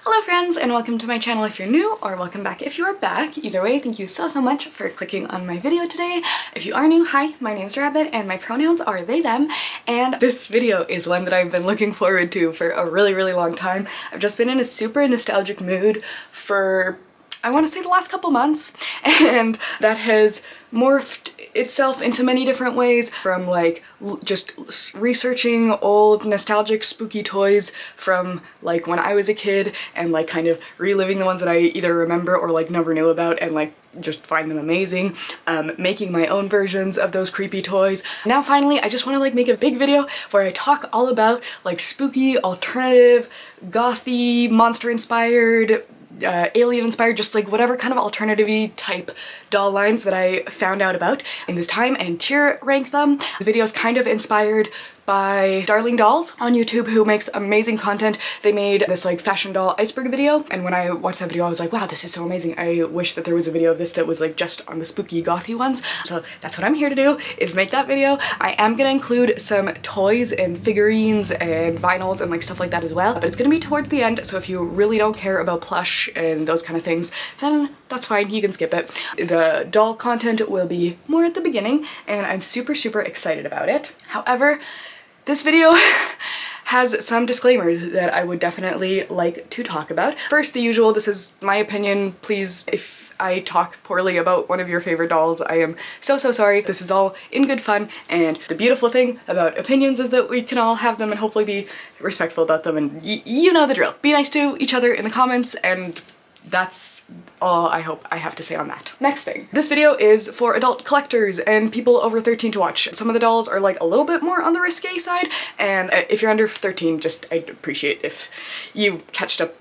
Hello friends, and welcome to my channel if you're new, or welcome back if you are back. Either way, thank you so much for clicking on my video today. If you are new, hi, my name's Rabbit and my pronouns are they, them, and this video is one that I've been looking forward to for a really long time. I've just been in a super nostalgic mood for, I want to say, the last couple months, and that has morphed itself into many different ways, from like just researching old nostalgic spooky toys from like when I was a kid and like kind of reliving the ones that I either remember or like never knew about and like just find them amazing, making my own versions of those creepy toys. Now finally I just want to like make a big video where I talk all about like spooky, alternative, gothy, monster inspired, alien inspired, just like whatever kind of alternative-y type doll lines that I found out about in this time and tier rank them. The video is kind of inspired by Darling Dolls on YouTube, who makes amazing content. They made this like fashion doll iceberg video, and when I watched that video I was like, wow, this is so amazing. I wish that there was a video of this that was like just on the spooky gothy ones. So that's what I'm here to do, is make that video. I am gonna include some toys and figurines and vinyls and like stuff like that as well, but it's gonna be towards the end, so if you really don't care about plush and those kind of things, then that's fine, you can skip it. The doll content will be more at the beginning, and I'm super excited about it. However, this video has some disclaimers that I would definitely like to talk about. First, the usual, this is my opinion. Please, if I talk poorly about one of your favorite dolls, I am so sorry. This is all in good fun, and the beautiful thing about opinions is that we can all have them and hopefully be respectful about them, and you know the drill. Be nice to each other in the comments, and that's all I hope I have to say on that. Next thing. This video is for adult collectors and people over 13 to watch. Some of the dolls are like a little bit more on the risque side, and if you're under 13, just I'd appreciate if you catched up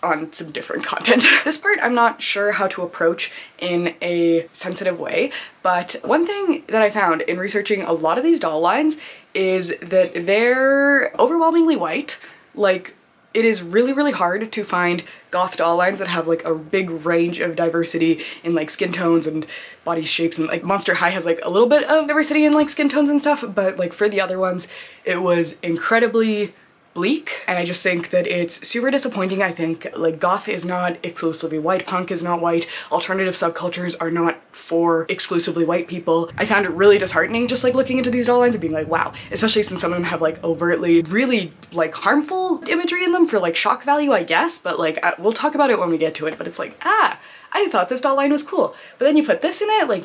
on some different content. This part I'm not sure how to approach in a sensitive way, but one thing that I found in researching a lot of these doll lines is that they're overwhelmingly white. Like, it is really hard to find goth doll lines that have like a big range of diversity in like skin tones and body shapes, and like Monster High has like a little bit of diversity in like skin tones and stuff, but like for the other ones it was incredibly bleak, and I just think that it's super disappointing. I think like goth is not exclusively white, punk is not white, alternative subcultures are not for exclusively white people. I found it really disheartening just like looking into these doll lines and being like, wow, especially since some of them have like overtly really like harmful imagery in them for like shock value, I guess, but like we'll talk about it when we get to it, but it's like, I thought this doll line was cool, but then you put this in it, like,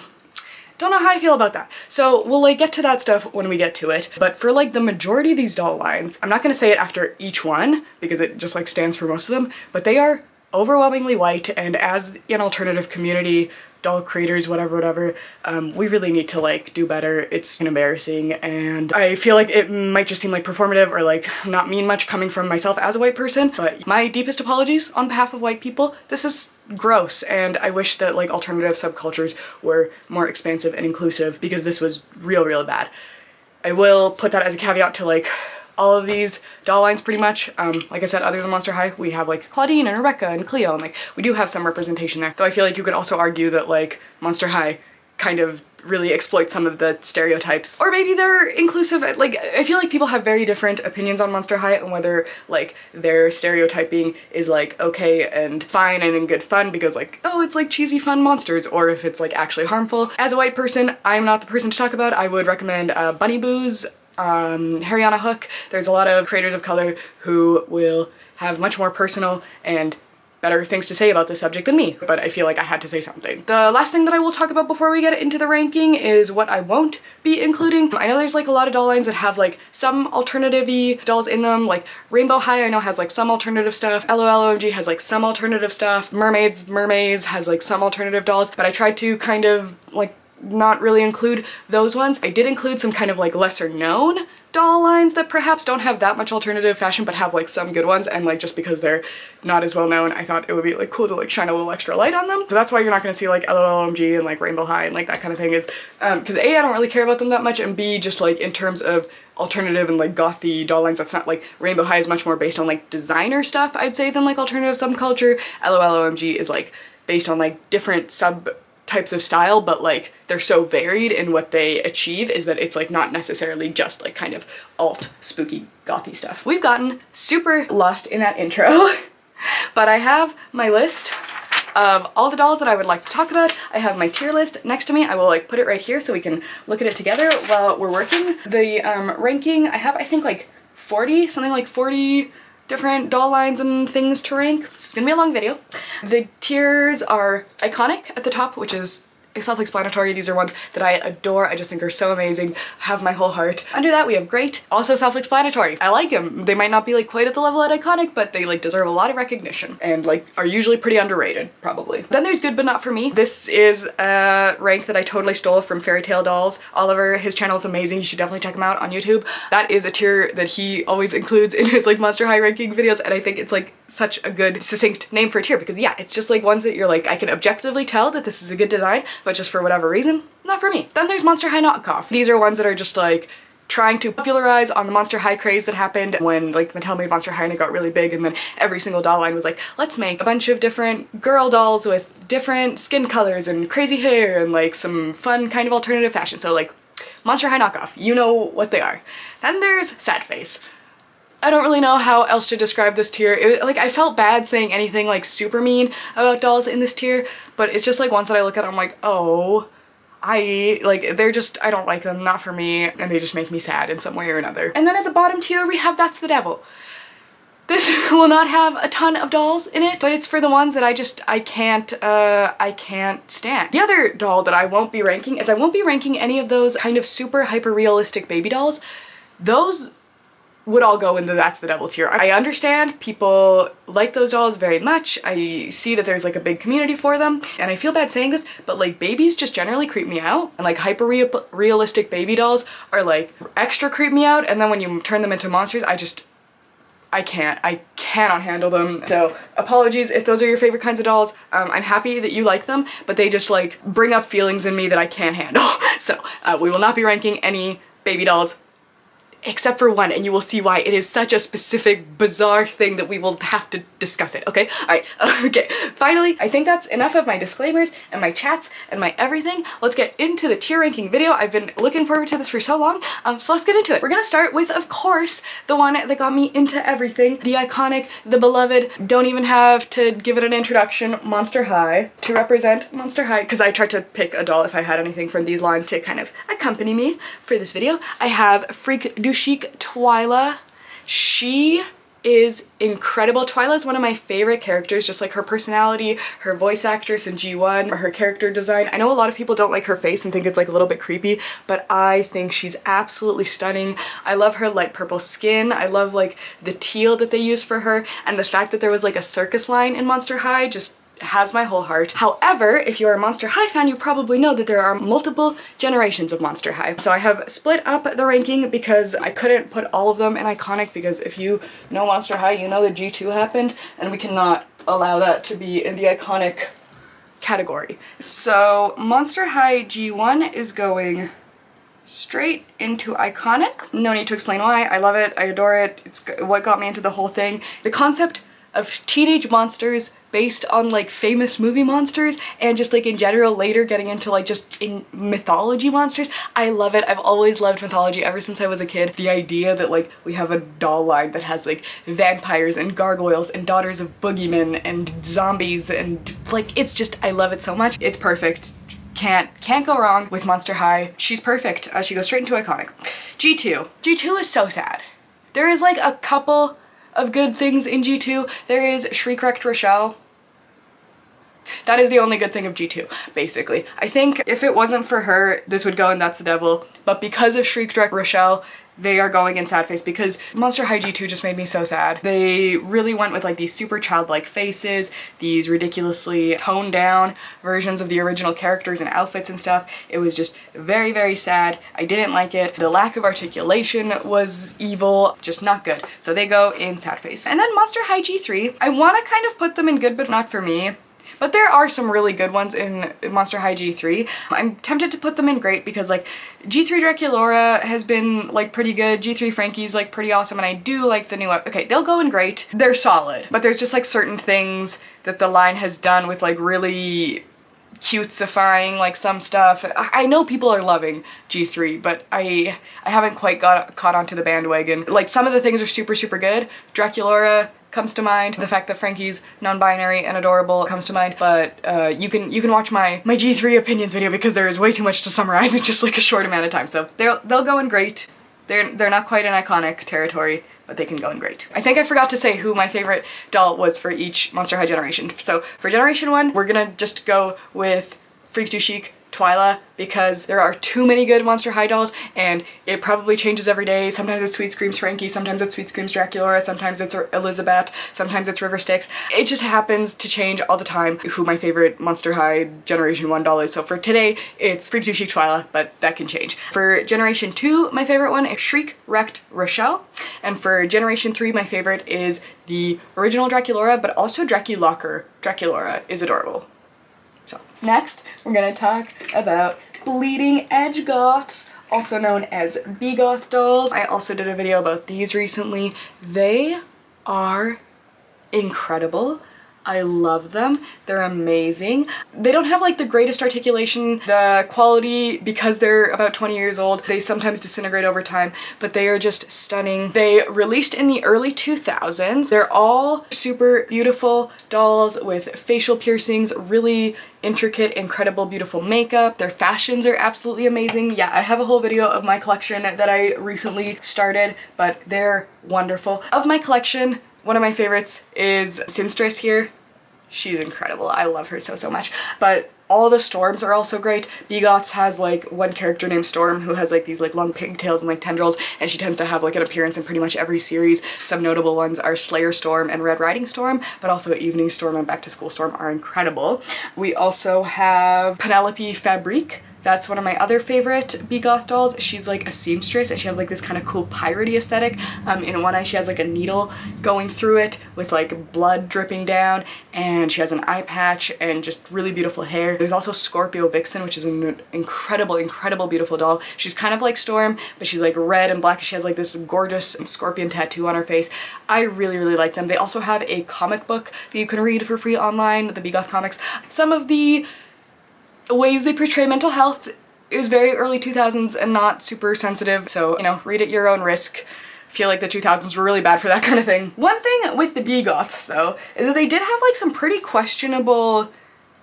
don't know how I feel about that. So we'll like get to that stuff when we get to it. But for like the majority of these doll lines, I'm not gonna say it after each one because it just like stands for most of them, but they are overwhelmingly white, and as an alternative community, doll creators, whatever, we really need to like do better. It's embarrassing, and I feel like it might just seem like performative or like not mean much coming from myself as a white person, but my deepest apologies on behalf of white people. This is gross, and I wish that like alternative subcultures were more expansive and inclusive, because this was real bad. I will put that as a caveat to like all of these doll lines pretty much. Like I said, other than Monster High, we have like Claudine and Rebecca and Cleo, and like we do have some representation there. Though I feel like you could also argue that like Monster High kind of really exploits some of the stereotypes, or maybe they're inclusive. Like I feel like people have very different opinions on Monster High and whether like their stereotyping is like okay and fine and in good fun because like, oh, it's like cheesy fun monsters, or if it's like actually harmful. As a white person, I'm not the person to talk about. I would recommend Bunny Boo's, Haryana Hook. There's a lot of creators of color who will have much more personal and better things to say about this subject than me, but I feel like I had to say something. The last thing that I will talk about before we get into the ranking is what I won't be including. I know there's like a lot of doll lines that have like some alternative-y dolls in them, like Rainbow High I know has like some alternative stuff, LOLOMG has like some alternative stuff, Mermaze has like some alternative dolls, but I tried to kind of like not really include those ones. I did include some kind of like lesser known doll lines that perhaps don't have that much alternative fashion but have like some good ones, and like just because they're not as well known, I thought it would be like cool to like shine a little extra light on them. So that's why you're not gonna see like LOLMG and like Rainbow High and like that kind of thing, is because A, I don't really care about them that much, and B, just like in terms of alternative and like gothy doll lines, that's not like Rainbow High is much more based on like designer stuff, I'd say, than like alternative subculture. LOLOMG is like based on like different types of style, but like they're so varied in what they achieve is that it's like not necessarily just like kind of alt spooky gothy stuff. We've gotten super lost in that intro But I have my list of all the dolls that I would like to talk about. I have my tier list next to me. I will like put it right here so we can look at it together while we're working. The ranking, I have I think like 40, something like 40 different doll lines and things to rank. So it's gonna be a long video. The tiers are iconic at the top, which is self-explanatory. These are ones that I adore. I just think are so amazing. Have my whole heart. Under that we have great. Also self-explanatory. I like them. They might not be like quite at the level at iconic, but they like deserve a lot of recognition and like are usually pretty underrated, probably. Then there's good but not for me. This is a rank that I totally stole from Fairy Tale Dolls. Oliver, his channel is amazing. You should definitely check him out on YouTube. That is a tier that he always includes in his like Monster High ranking videos, and I think it's like such a good succinct name for a tier because yeah, it's just like ones that you're like, I can objectively tell that this is a good design, but just for whatever reason, not for me. Then there's Monster High knockoff. These are ones that are just like trying to popularize on the Monster High craze that happened when like Mattel made Monster High and it got really big, and then every single doll line was like, let's make a bunch of different girl dolls with different skin colors and crazy hair and like some fun kind of alternative fashion. So like Monster High knockoff, you know what they are. Then there's Sad Face. I don't really know how else to describe this tier. Like I felt bad saying anything like super mean about dolls in this tier, but it's just like ones that I look at and I'm like, oh, they're just, I don't like them, not for me, and they just make me sad in some way or another. And then at the bottom tier we have That's the Devil. This will not have a ton of dolls in it, but it's for the ones that I can't stand. The other doll that I won't be ranking is I won't be ranking any of those kind of super hyper realistic baby dolls. Those would all go in the That's the Devil tier. I understand people like those dolls very much. I see that there's like a big community for them, and I feel bad saying this, but like babies just generally creep me out, and like hyper realistic baby dolls are like extra creep me out, and then when you turn them into monsters, I cannot handle them. So apologies if those are your favorite kinds of dolls. I'm happy that you like them, but they just like bring up feelings in me that I can't handle. So we will not be ranking any baby dolls except for one, and you will see why. It is such a specific, bizarre thing that we will have to discuss it, okay? Alright, okay. Finally, I think that's enough of my disclaimers and my chats and my everything. Let's get into the tier ranking video. I've been looking forward to this for so long, so let's get into it. We're gonna start with, of course, the one that got me into everything. The iconic, the beloved, don't even have to give it an introduction, Monster High. To represent Monster High, because I tried to pick a doll if I had anything from these lines to kind of accompany me for this video. I have Freak du Chic Twyla. She is incredible. Twyla is one of my favorite characters, just like her personality, her voice actress in G1, or her character design. I know a lot of people don't like her face and think it's like a little bit creepy, but I think she's absolutely stunning. I love her light purple skin. I love like the teal that they used for her, and the fact that there was like a circus line in Monster High just has my whole heart. However, if you're a Monster High fan, you probably know that there are multiple generations of Monster High. So I have split up the ranking because I couldn't put all of them in iconic, because if you know Monster High, you know that G2 happened, and we cannot allow that to be in the iconic category. So Monster High G1 is going straight into iconic. No need to explain why. I love it. I adore it. It's what got me into the whole thing. The concept of teenage monsters based on like famous movie monsters, and just like in general later getting into like just in mythology monsters. I love it. I've always loved mythology ever since I was a kid. The idea that like we have a doll line that has like vampires and gargoyles and daughters of boogeymen and zombies, and like it's just, I love it so much. It's perfect. Can't go wrong with Monster High. She's perfect. She goes straight into iconic. G2. G2 is so sad. There is like a couple of good things in G2. There is Shriek-Wrecked Rochelle. That is the only good thing of G2, basically. I think if it wasn't for her, this would go in That's the Devil, but because of Shriek-Wrecked Rochelle, they are going in Sad Face, because Monster High G2 just made me so sad. They really went with like these super childlike faces, these ridiculously toned down versions of the original characters and outfits and stuff. It was just very, very sad. I didn't like it. The lack of articulation was evil, just not good. So they go in Sad Face. And then Monster High G3, I want to kind of put them in good but not for me. But there are some really good ones in Monster High G3. I'm tempted to put them in great because like G3 Draculaura has been like pretty good. G3 Frankie's like pretty awesome, and I do like the new one. Okay, they'll go in great. They're solid, but there's just like certain things that the line has done with like really cutesifying like some stuff. I know people are loving G3, but I haven't quite got caught onto the bandwagon. Like some of the things are super, super good. Draculaura comes to mind. The fact that Frankie's non-binary and adorable comes to mind, but you can watch my G3 opinions video because there is way too much to summarize in just like a short amount of time. So they'll go in great. They're not quite in iconic territory, but they can go in great. I think I forgot to say who my favorite doll was for each Monster High generation. So for generation 1, we're gonna just go with Freaks Du Chic Twyla, because there are too many good Monster High dolls and it probably changes every day. Sometimes it's Sweet Screams Frankie, sometimes it's Sweet Screams Draculaura, sometimes it's Elizabeth, sometimes it's River Styx. It just happens to change all the time who my favorite Monster High Generation 1 doll is. So for today, it's Freaks Du Chic Twyla, but that can change. For Generation 2, my favorite one is Shriek Wrecked Rochelle. And for Generation 3, my favorite is the original Draculaura, but also Draculocker Draculaura is adorable. So next, we're gonna talk about Bleeding Edge Goths, also known as BeGoth dolls. I also did a video about these recently. They are incredible. I love them. They're amazing. They don't have like the greatest articulation, the quality, because they're about 20 years old. They sometimes disintegrate over time, but they are just stunning. They released in the early 2000s. They're all super beautiful dolls with facial piercings, really intricate, incredible, beautiful makeup. Their fashions are absolutely amazing. Yeah, I have a whole video of my collection that I recently started, but they're wonderful. Of my collection, one of my favorites is Mystixx here. She's incredible. I love her so much. But all the Storms are also great. BeGoths has like one character named Storm who has like these like long pigtails and like tendrils, and she tends to have like an appearance in pretty much every series. Some notable ones are Slayer Storm and Red Riding Storm, but also Evening Storm and Back to School Storm are incredible. We also have Penelope Fabrique. That's one of my other favorite BeGoth dolls. She's like a seamstress and she has like this kind of cool piratey aesthetic. In one eye she has like a needle going through it with like blood dripping down, and she has an eye patch and just really beautiful hair. There's also Scorpio Vixen, which is an incredible, beautiful doll. She's kind of like Storm, but she's like red and black. She has like this gorgeous scorpion tattoo on her face. I really like them. They also have a comic book that you can read for free online, the BeGoth comics. Some of the ways they portray mental health is very early 2000s and not super sensitive, so, you know, read at your own risk. I feel like the 2000s were really bad for that kind of thing. One thing with the BeGoths, though, is that they did have like some pretty questionable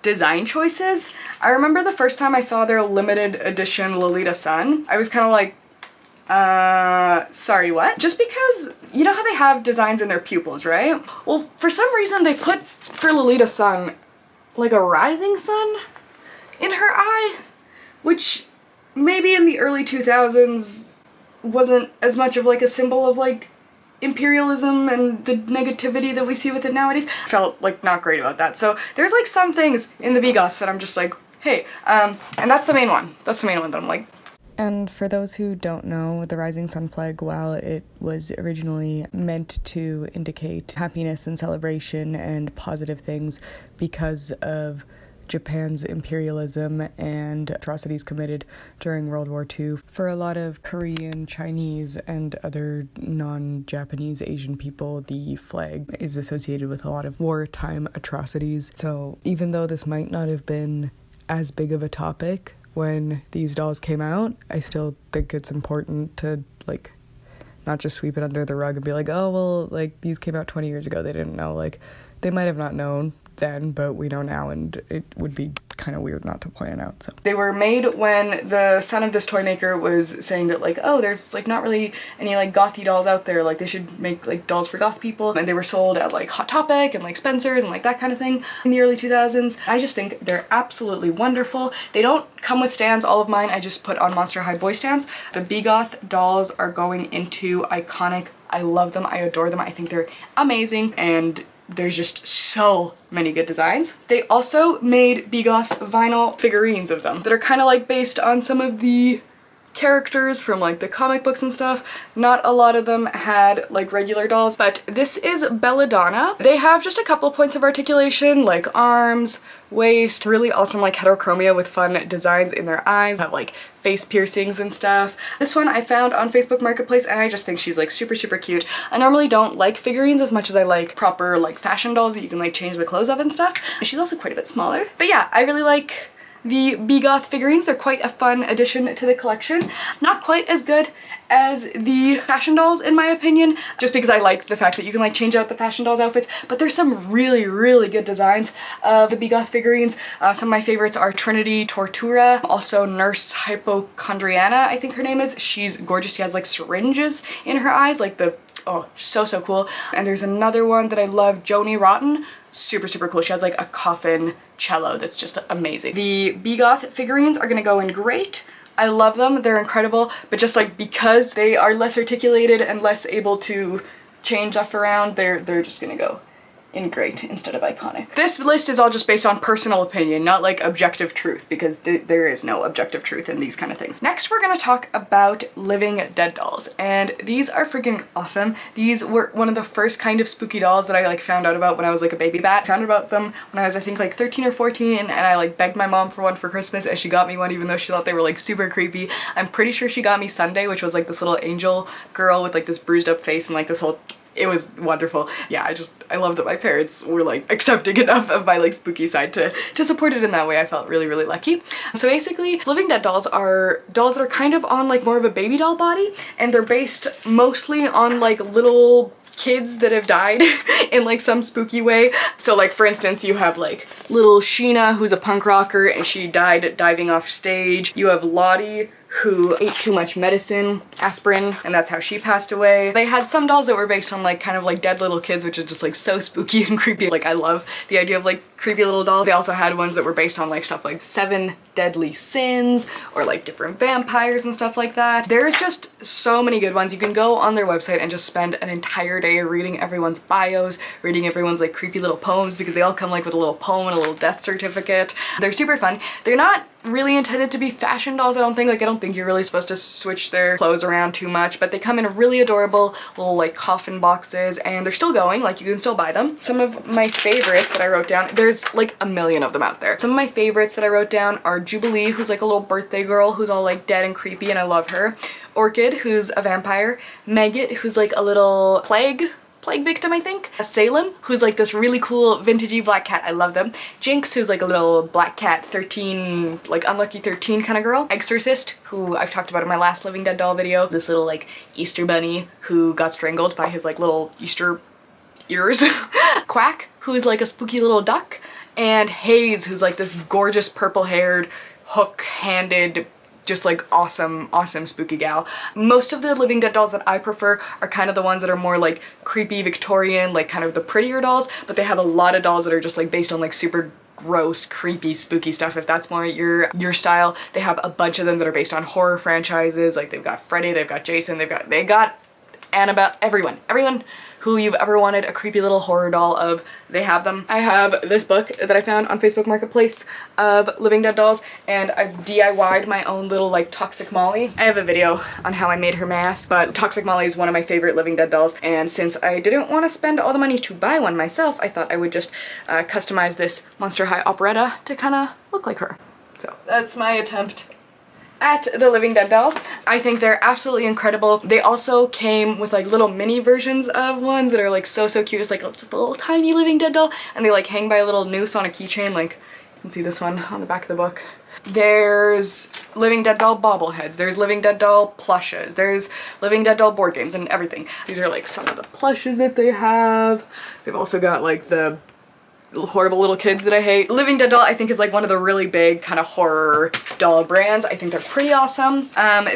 design choices. I remember the first time I saw their limited edition Lolita Sun, I was kind of like, sorry, what? Just because, you know how they have designs in their pupils, right? Well, for some reason they put, for Lolita Sun, like a rising sun in her eye, which maybe in the early 2000s wasn't as much of like a symbol of like imperialism and the negativity that we see with it nowadays. Felt like not great about that. So there's like some things in the BeGoths that I'm just like, hey, and that's the main one. That's the main one that I'm like. And for those who don't know, the rising sun flag, while it was originally meant to indicate happiness and celebration and positive things because of Japan's imperialism and atrocities committed during World War II. For a lot of Korean, Chinese, and other non-Japanese Asian people, the flag is associated with a lot of wartime atrocities. So even though this might not have been as big of a topic when these dolls came out, I still think it's important to like not just sweep it under the rug and be like, oh well, like these came out 20 years ago, they didn't know. Like they might have not known then, but we know now, and it would be kind of weird not to point it out. So they were made when the son of this toy maker was saying that like, oh, there's like not really any like gothy dolls out there, like they should make like dolls for goth people, and they were sold at like Hot Topic and like Spencer's and like that kind of thing in the early 2000s. I just think they're absolutely wonderful. They don't come with stands. All of mine I just put on Monster High boy stands. The BeGoth dolls are going into iconic. I love them, I adore them, I think they're amazing, and there's just so many good designs. They also made BeGoth vinyl figurines of them that are kind of like based on some of the characters from like the comic books and stuff. Not a lot of them had like regular dolls, but this is Belladonna. They have just a couple points of articulation, like arms, waist, really awesome like heterochromia with fun designs in their eyes, have like face piercings and stuff. This one I found on Facebook Marketplace and I just think she's like super cute. I normally don't like figurines as much as I like proper like fashion dolls that you can like change the clothes of and stuff. And she's also quite a bit smaller. But yeah, I really like the BeGoth figurines. They're quite a fun addition to the collection. Not quite as good as the fashion dolls in my opinion, just because I like the fact that you can like change out the fashion dolls outfits, but there's some really, really good designs of the BeGoth figurines. Some of my favorites are Trinity Tortura, also Nurse Hypochondriana, I think her name is. She's gorgeous. She has like syringes in her eyes, like the, oh, so cool. And there's another one that I love, Joni Rotten. Super, super cool. She has like a coffin cello that's just amazing. The BeGoth figurines are gonna go in great. I love them, they're incredible, but just like because they are less articulated and less able to change stuff around, they're just gonna go in great instead of iconic. This list is all just based on personal opinion, not like objective truth, because there is no objective truth in these kind of things. Next, we're gonna talk about living dead dolls, and these are freaking awesome. These were one of the first kind of spooky dolls that I like found out about when I was like a baby bat. I found out about them when I was I think like 13 or 14, and I like begged my mom for one for Christmas, and she got me one even though she thought they were like super creepy. I'm pretty sure she got me Sunday, which was like this little angel girl with like this bruised up face and like this whole, it was wonderful. Yeah, I love that my parents were like accepting enough of my like spooky side to support it in that way. I felt really, really lucky. So basically, living dead dolls are dolls that are kind of on like more of a baby doll body, and they're based mostly on like little kids that have died in like some spooky way. So like for instance, you have like little Sheena, who's a punk rocker, and she died diving off stage. You have Lottie, who ate too much medicine, aspirin, and that's how she passed away. They had some dolls that were based on like kind of like dead little kids, which is just like so spooky and creepy. Like I love the idea of like creepy little dolls. They also had ones that were based on like stuff like 7 Deadly Sins or like different vampires and stuff like that. There's just so many good ones. You can go on their website and just spend an entire day reading everyone's bios, reading everyone's like creepy little poems, because they all come like with a little poem and a little death certificate. They're super fun. They're not really intended to be fashion dolls, I don't think. Like I don't think you're really supposed to switch their clothes around too much, but they come in really adorable little like coffin boxes, and they're still going, like you can still buy them. Some of my favorites that I wrote down, there's like a million of them out there. Some of my favorites that I wrote down are Jubilee, who's like a little birthday girl who's all like dead and creepy, and I love her. Orchid, who's a vampire. Maggot, who's like a little plague victim, I think. Salem, who's like this really cool vintagey black cat. I love them. Jinx, who's like a little black cat 13, like unlucky 13 kind of girl. Exorcist, who I've talked about in my last Living Dead doll video. This little like Easter bunny who got strangled by his like little Easter ears. Quack, who is like a spooky little duck. And Haze, who's like this gorgeous purple-haired, hook-handed, just like awesome spooky gal. Most of the Living Dead dolls that I prefer are kind of the ones that are more like creepy Victorian, like kind of the prettier dolls, but they have a lot of dolls that are just like based on like super gross, creepy, spooky stuff. If that's more your style, they have a bunch of them that are based on horror franchises. Like they've got Freddy, they've got Jason, they got Annabelle, everyone who you've ever wanted a creepy little horror doll of, they have them. I have this book that I found on Facebook Marketplace of Living Dead dolls, and I've DIY'd my own little like Toxic Molly. I have a video on how I made her mask, but Toxic Molly is one of my favorite Living Dead dolls, and since I didn't want to spend all the money to buy one myself, I thought I would just customize this Monster High operetta to kind of look like her. So that's my attempt at the Living Dead doll. I think they're absolutely incredible. They also came with like little mini versions of ones that are like so cute. It's like just a little tiny Living Dead doll, and they like hang by a little noose on a keychain. Like you can see this one on the back of the book. There's Living Dead doll bobbleheads, there's Living Dead doll plushes, there's Living Dead doll board games and everything. These are like some of the plushes that they have. They've also got like the horrible little kids that I hate. Living Dead doll I think is like one of the really big kind of horror doll brands. I think they're pretty awesome.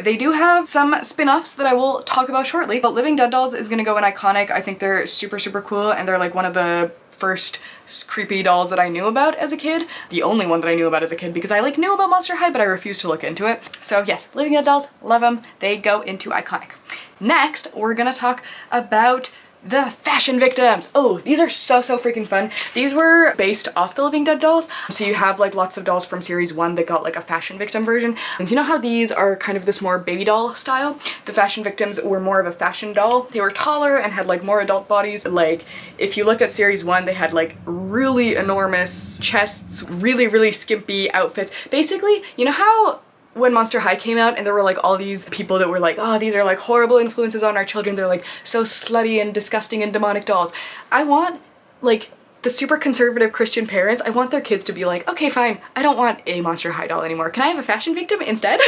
They do have some spin-offs that I will talk about shortly, but Living Dead dolls is gonna go in iconic. I think they're super cool, and they're like one of the first creepy dolls that I knew about as a kid. The only one that I knew about as a kid, because I like knew about Monster High but I refused to look into it. So yes, Living Dead dolls, love them. They go into iconic. Next, we're gonna talk about the fashion victims. Oh, these are so freaking fun. These were based off the Living Dead dolls. So you have like lots of dolls from series 1 that got like a fashion victim version. And you know how these are kind of this more baby doll style? The fashion victims were more of a fashion doll. They were taller and had like more adult bodies. Like if you look at series 1, they had like really enormous chests, really skimpy outfits. Basically, you know how when Monster High came out and there were like all these people that were like, oh, these are like horrible influences on our children, they're like so slutty and disgusting and demonic dolls. I want like the super conservative Christian parents, I want their kids to be like, okay, fine, I don't want a Monster High doll anymore. Can I have a fashion victim instead?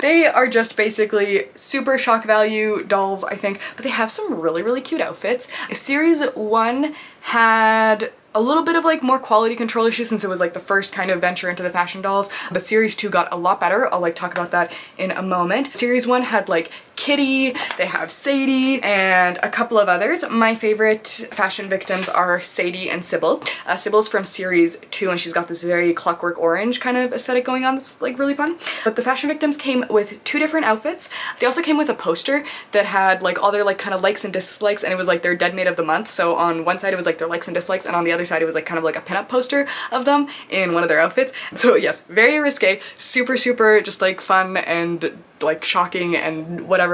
They are just basically super shock value dolls, I think, but they have some really, really cute outfits. Series 1 had a little bit of like more quality control issues since it was like the first kind of venture into the fashion dolls, but series 2 got a lot better. I'll like talk about that in a moment. Series 1 had like Kitty, they have Sadie, and a couple of others. My favorite fashion victims are Sadie and Sybil. Sybil's from series 2 and she's got this very Clockwork Orange kind of aesthetic going on that's like really fun. But the fashion victims came with 2 different outfits. They also came with a poster that had like all their like kind of likes and dislikes, and it was like their dead maid of the month. So on one side it was like their likes and dislikes, and on the other side it was like kind of like a pinup poster of them in one of their outfits. So yes, very risque, super just like fun and like shocking and whatever.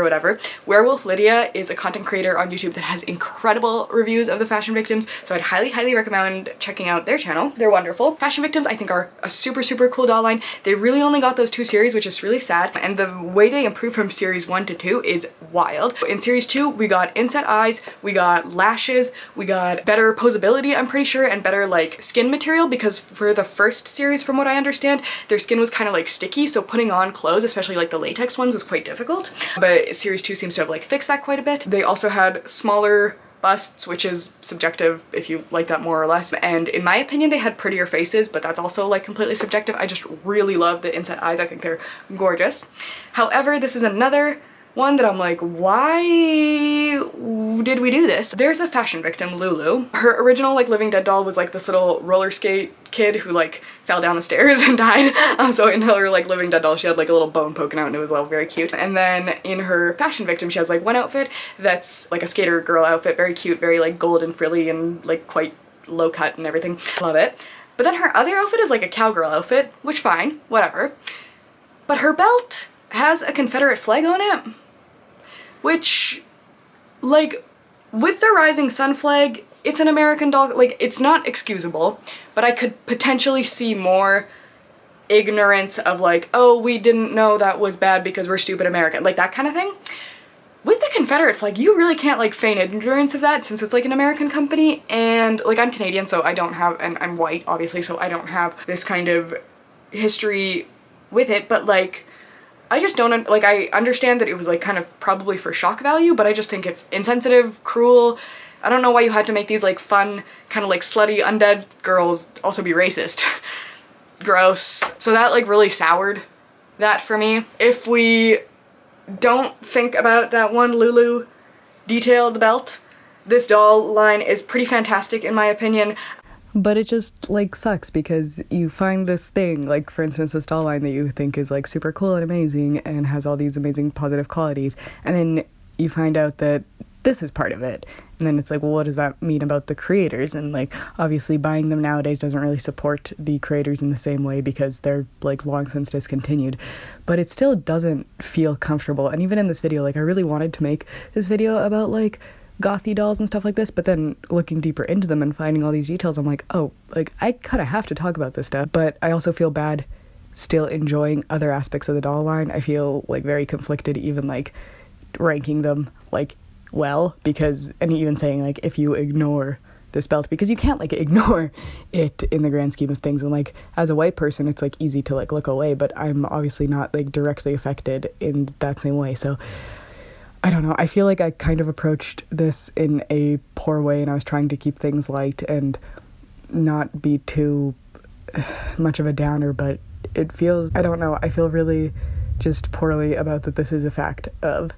Werewolf Lydia is a content creator on YouTube that has incredible reviews of the fashion victims, so I'd highly recommend checking out their channel. They're wonderful. Fashion victims I think are a super cool doll line. They really only got those 2 series, which is really sad, and the way they improved from series 1 to 2 is wild. In series 2 we got inset eyes, we got lashes, we got better posability, I'm pretty sure, and better like skin material, because for the first series, from what I understand, their skin was kind of like sticky, so putting on clothes, especially like the latex ones, was quite difficult. But series 2 seems to have like fixed that quite a bit. They also had smaller busts, which is subjective if you like that more or less, and in my opinion they had prettier faces, but that's also like completely subjective. I just really love the inset eyes. I think they're gorgeous. However, this is another one that I'm like, why did we do this? There's a fashion victim, Lulu. Her original like Living Dead doll was like this little roller skate kid who like fell down the stairs and died. So in her like Living Dead doll she had like a little bone poking out and it was all very cute. And then in her fashion victim she has like one outfit that's like a skater girl outfit, very cute, very like gold and frilly and like quite low cut and everything. Love it. But then her other outfit is like a cowgirl outfit, which fine, whatever. But her belt has a Confederate flag on it, which, like, with the rising sun flag, it's an American doll, like, it's not excusable, but I could potentially see more ignorance of like, oh, we didn't know that was bad because we're stupid American, like that kind of thing. With the Confederate flag, you really can't like feign ignorance of that since it's like an American company, and like I'm Canadian, so I don't have, and I'm white obviously, so I don't have this kind of history with it, but like I just don't, like, I understand that it was like kind of probably for shock value, but I just think it's insensitive, cruel. I don't know why you had to make these like fun, kind of like slutty undead girls also be racist. Gross. So that like really soured that for me. If we don't think about that one Lulu detail, the belt, this doll line is pretty fantastic in my opinion. But it just like sucks because you find this thing, like for instance this doll line that you think is like super cool and amazing and has all these amazing positive qualities, and then you find out that this is part of it, and then it's like, well, what does that mean about the creators? And like obviously buying them nowadays doesn't really support the creators in the same way because they're like long since discontinued, but it still doesn't feel comfortable. And even in this video, like I really wanted to make this video about like gothy dolls and stuff like this, but then looking deeper into them and finding all these details, I'm like, oh, like I kind of have to talk about this stuff. But I also feel bad still enjoying other aspects of the doll line. I feel like very conflicted even like ranking them like well, because, and even saying like if you ignore this belt, because you can't like ignore it in the grand scheme of things, and like as a white person it's like easy to like look away, but I'm obviously not like directly affected in that same way. So I don't know, I feel like I kind of approached this in a poor way, and I was trying to keep things light and not be too much of a downer, but it feels, I don't know, I feel really just poorly about that this is a fact of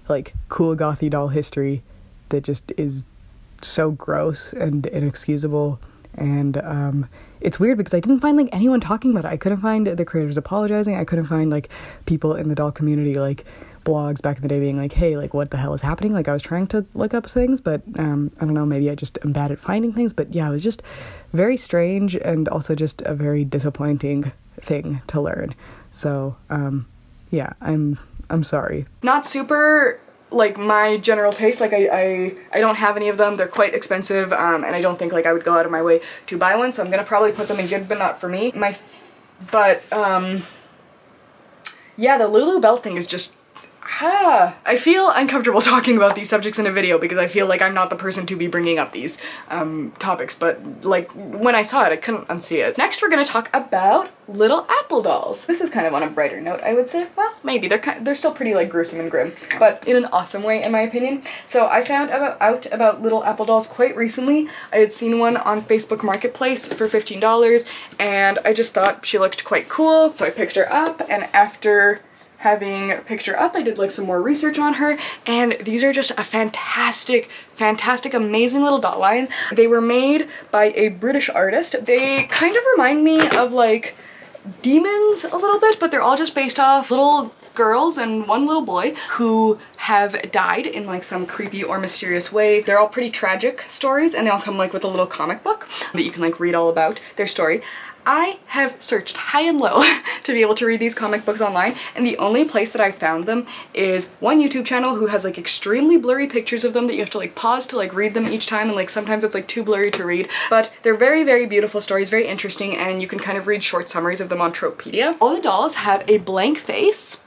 like cool gothy doll history that just is so gross and inexcusable. And it's weird because I didn't find like anyone talking about it. I couldn't find the creators apologizing. I couldn't find like people in the doll community, like blogs back in the day being like, hey, like what the hell is happening? Like I was trying to look up things, but I don't know, maybe I just am bad at finding things. But yeah, it was just very strange and also just a very disappointing thing to learn. So yeah, I'm sorry. Not super like my general taste, like I don't have any of them. They're quite expensive, and I don't think like I would go out of my way to buy one, so I'm gonna probably put them in good but not for me. Yeah, the Lulu belt thing is just I feel uncomfortable talking about these subjects in a video because I feel like I'm not the person to be bringing up these topics, but like when I saw it, I couldn't unsee it. Next, we're gonna talk about little apple dolls. This is kind of on a brighter note, I would say. Well, maybe they're still pretty like gruesome and grim, but in an awesome way, in my opinion. So I found out about little apple dolls quite recently. I had seen one on Facebook Marketplace for $15, and I just thought she looked quite cool, so I picked her up. And after having picked her up, I did like some more research on her, and these are just a fantastic, amazing little doll line. They were made by a British artist. They kind of remind me of like demons a little bit, but they're all just based off little girls and one little boy who have died in like some creepy or mysterious way. They're all pretty tragic stories, and they all come like with a little comic book that you can like read all about their story. I have searched high and low to be able to read these comic books online, and the only place that I found them is one YouTube channel who has like extremely blurry pictures of them that you have to like pause to like read them each time, and like sometimes it's like too blurry to read. But they're very, very beautiful stories, very interesting, and you can kind of read short summaries of them on Tropedia. All the dolls have a blank face,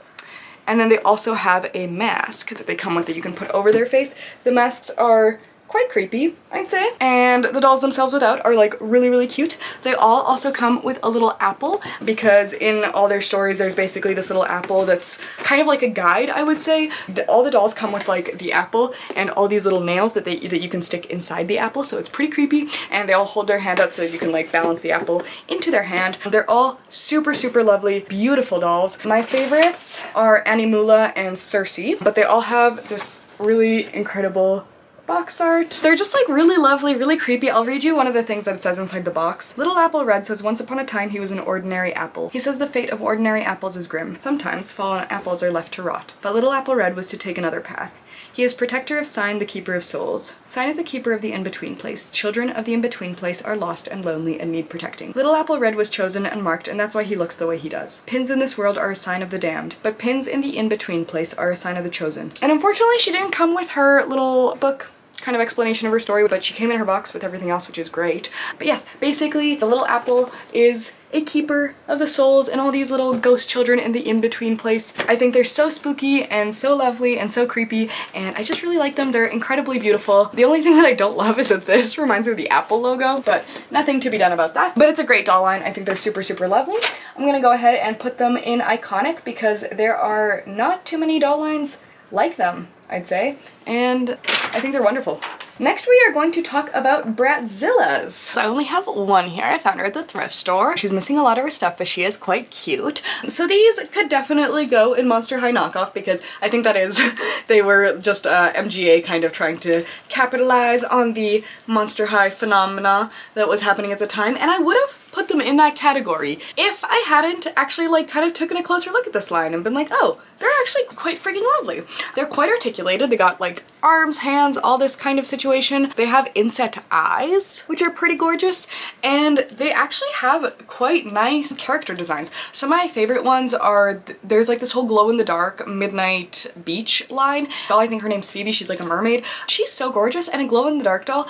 and then they also have a mask that they come with that you can put over their face. The masks are quite creepy, I'd say. And the dolls themselves without are like really, really cute. They all also come with a little apple, because in all their stories there's basically this little apple that's kind of like a guide, I would say. All the dolls come with like the apple and all these little nails that you can stick inside the apple, so it's pretty creepy. And they all hold their hand out so you can like balance the apple into their hand. They're all super, super lovely, beautiful dolls. My favorites are Animula and Circe, but they all have this really incredible box art. They're just like really lovely, really creepy. I'll read you one of the things that it says inside the box. Little Apple Red says, once upon a time he was an ordinary apple. He says the fate of ordinary apples is grim. Sometimes fallen apples are left to rot. But little Apple Red was to take another path. He is protector of Sign, the keeper of souls. Sign is the keeper of the in-between place. Children of the in-between place are lost and lonely and need protecting. Little Apple Red was chosen and marked, and that's why he looks the way he does. Pins in this world are a sign of the damned, but pins in the in-between place are a sign of the chosen. And unfortunately she didn't come with her little book kind of explanation of her story, but she came in her box with everything else, which is great. But yes, basically the little apple is a keeper of the souls and all these little ghost children in the in-between place. I think they're so spooky and so lovely and so creepy, and I just really like them. They're incredibly beautiful. The only thing that I don't love is that this reminds me of the Apple logo, but nothing to be done about that. But it's a great doll line. I think they're super, super lovely. I'm gonna go ahead and put them in iconic because there are not too many doll lines like them, I'd say, and I think they're wonderful. Next we are going to talk about Bratzillaz. So I only have one here. I found her at the thrift store. She's missing a lot of her stuff, but she is quite cute. So these could definitely go in Monster High knockoff, because I think that is, they were just MGA kind of trying to capitalize on the Monster High phenomena that was happening at the time, and I would have put them in that category if I hadn't actually like kind of taken a closer look at this line and been like, oh, they're actually quite freaking lovely. They're quite articulated. They got like arms, hands, all this kind of situation. They have inset eyes, which are pretty gorgeous, and they actually have quite nice character designs. Some of my favorite ones are, there's like this whole glow-in-the-dark midnight beach line. Doll, I think her name's Phoebe. She's like a mermaid. She's so gorgeous, and a glow-in-the-dark doll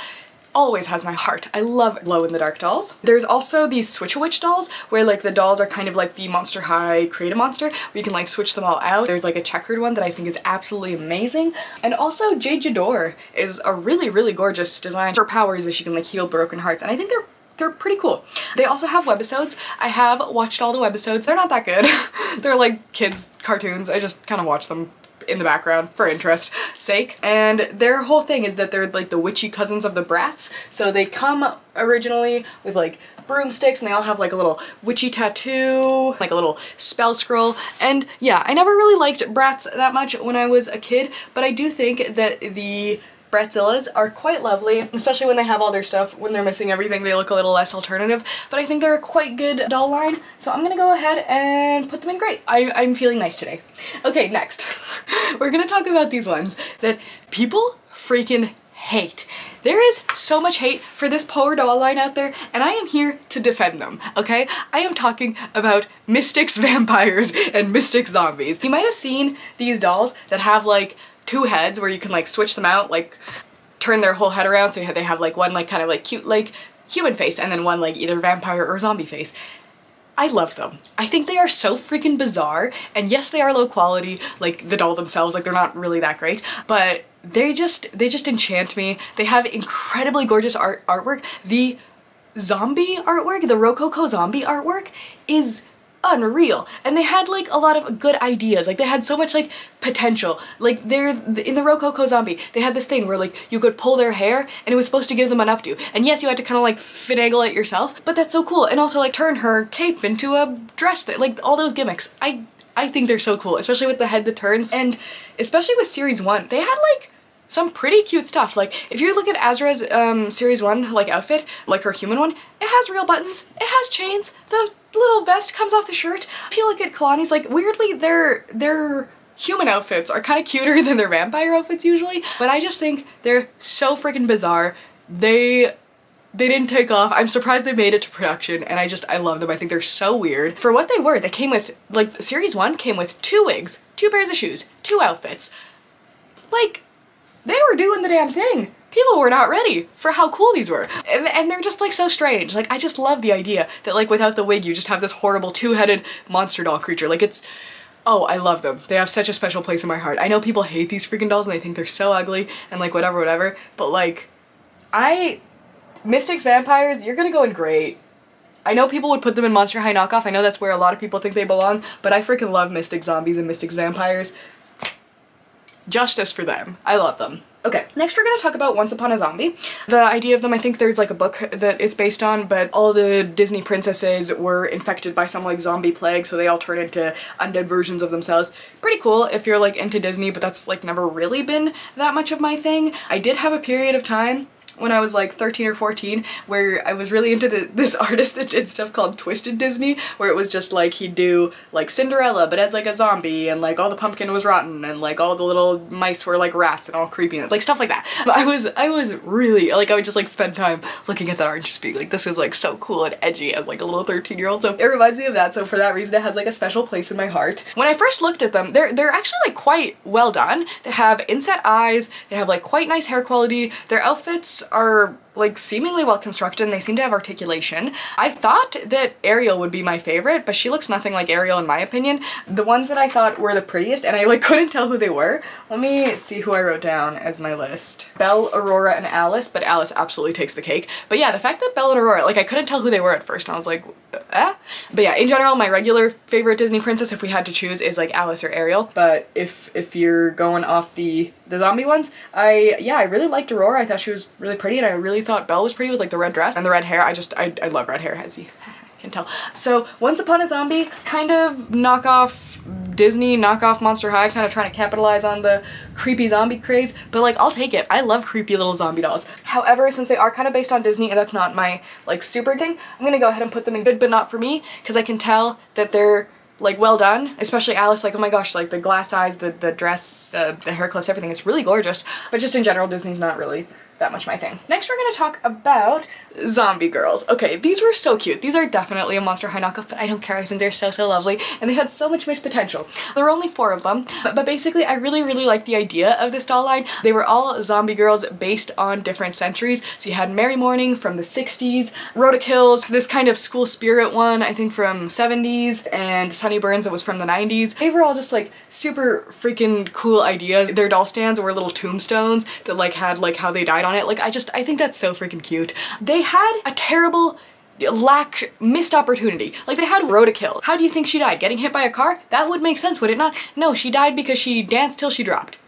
always has my heart. I love glow-in-the-dark dolls. There's also these Switch-a-Witch dolls, where like the dolls are kind of like the Monster High Create-a-Monster, where you can like switch them all out. There's like a checkered one that I think is absolutely amazing. And also Jade Jador is a really, really gorgeous design. Her powers is she can like heal broken hearts, and I think they're pretty cool. They also have webisodes. I have watched all the webisodes. They're not that good. They're like kids cartoons. I just kind of watch them in the background for interest sake, and their whole thing is that they're like the witchy cousins of the Bratz. So they come originally with like broomsticks, and they all have like a little witchy tattoo, like a little spell scroll. And yeah, I never really liked Bratz that much when I was a kid, but I do think that the Bratzillaz are quite lovely, especially when they have all their stuff. When they're missing everything, they look a little less alternative, but I think they're a quite good doll line, so I'm gonna go ahead and put them in great. I'm feeling nice today. Okay, next. We're gonna talk about these ones that people freaking hate. There is so much hate for this poor doll line out there, and I am here to defend them, okay? I am talking about Mystixx vampires and Mystixx zombies. You might have seen these dolls that have like two heads where you can like switch them out, like turn their whole head around, so they have like one like kind of like cute like human face and then one like either vampire or zombie face. I love them. I think they are so freaking bizarre, and yes, they are low quality, like the doll themselves, like they're not really that great, but they just enchant me. They have incredibly gorgeous artwork. The zombie artwork, the Rococo zombie artwork is unreal, and they had like a lot of good ideas. Like they had so much like potential. Like they're in the Rococo zombie, they had this thing where like you could pull their hair and it was supposed to give them an updo, and yes, you had to kind of like finagle it yourself, but that's so cool. And also like turn her cape into a dress, that like all those gimmicks. I think they're so cool, especially with the head that turns, and especially with series 1 they had like some pretty cute stuff. Like if you look at Azra's series 1 like outfit, like her human one, it has real buttons, it has chains, the little vest comes off the shirt. If you look at Kalani's, like weirdly their human outfits are kind of cuter than their vampire outfits usually, but I just think they're so freaking bizarre. They didn't take off. I'm surprised they made it to production, and I love them. I think they're so weird. For what they were, they came with, like, series 1 came with 2 wigs, 2 pairs of shoes, 2 outfits. Like, they were doing the damn thing. People were not ready for how cool these were. And they're just like so strange. Like I just love the idea that like without the wig you just have this horrible 2-headed monster doll creature. Like it's, oh, I love them. They have such a special place in my heart. I know people hate these freaking dolls and they think they're so ugly and like whatever, but like Mystixx vampires, you're gonna go in great. I know people would put them in Monster High Knockoff. I know that's where a lot of people think they belong, but I freaking love Mystixx zombies and Mystixx vampires. Justice for them. I love them. Okay, next we're gonna talk about Once Upon a Zombie. The idea of them, I think there's like a book that it's based on, but all the Disney princesses were infected by some like zombie plague, so they all turn into undead versions of themselves. Pretty cool if you're like into Disney, but that's like never really been that much of my thing. I did have a period of time when I was like 13 or 14 where I was really into this artist that did stuff called Twisted Disney, where it was just like he'd do like Cinderella but as like a zombie, and like all the pumpkin was rotten, and like all the little mice were like rats and all creepy, and like stuff like that. But I was really like, I would just like spend time looking at that art and just being like, this is like so cool and edgy as like a little 13-year-old. So it reminds me of that, so for that reason it has like a special place in my heart. When I first looked at them, they're actually like quite well done. They have inset eyes, they have like quite nice hair quality, their outfits are like seemingly well constructed, and they seem to have articulation. I thought that Ariel would be my favorite, but she looks nothing like Ariel in my opinion. The ones that I thought were the prettiest, and I like couldn't tell who they were. Let me see who I wrote down as my list. Belle, Aurora, and Alice, but Alice absolutely takes the cake. But yeah, the fact that Belle and Aurora, like I couldn't tell who they were at first, and I was like, eh? But yeah, in general, my regular favorite Disney princess, if we had to choose, is like Alice or Ariel. But if you're going off the zombie ones, I really liked Aurora. I thought she was really pretty, and I really thought Belle was pretty with like the red dress and the red hair. I love red hair, as you can tell. So Once Upon a Zombie, kind of knockoff Disney, knockoff Monster High, kind of trying to capitalize on the creepy zombie craze, but like I'll take it. I love creepy little zombie dolls. However, since they are kind of based on Disney and that's not my like super thing, I'm gonna go ahead and put them in good but not for me, because I can tell that they're like well done, especially Alice. Like, oh my gosh, like the glass eyes, the dress, the hair clips, everything, it's really gorgeous. But just in general, Disney's not really that much my thing. Next we're gonna talk about zombie girls. Okay, these were so cute. These are definitely a Monster High knockoff, but I don't care. I think they're so lovely, and they had so much missed potential. There were only 4 of them, but basically I really liked the idea of this doll line. They were all zombie girls based on different centuries. So you had Merry Morning from the 60s, Rhoda Kills, this kind of school spirit one, I think from 70s, and Sunny Burns that was from the 90s. They were all just like super freaking cool ideas. Their doll stands were little tombstones that like had like how they died on it. Like I think that's so freaking cute. They had a terrible missed opportunity. Like they had Rhoda Kill. How do you think she died? Getting hit by a car? That would make sense, would it not? No, she died because she danced till she dropped.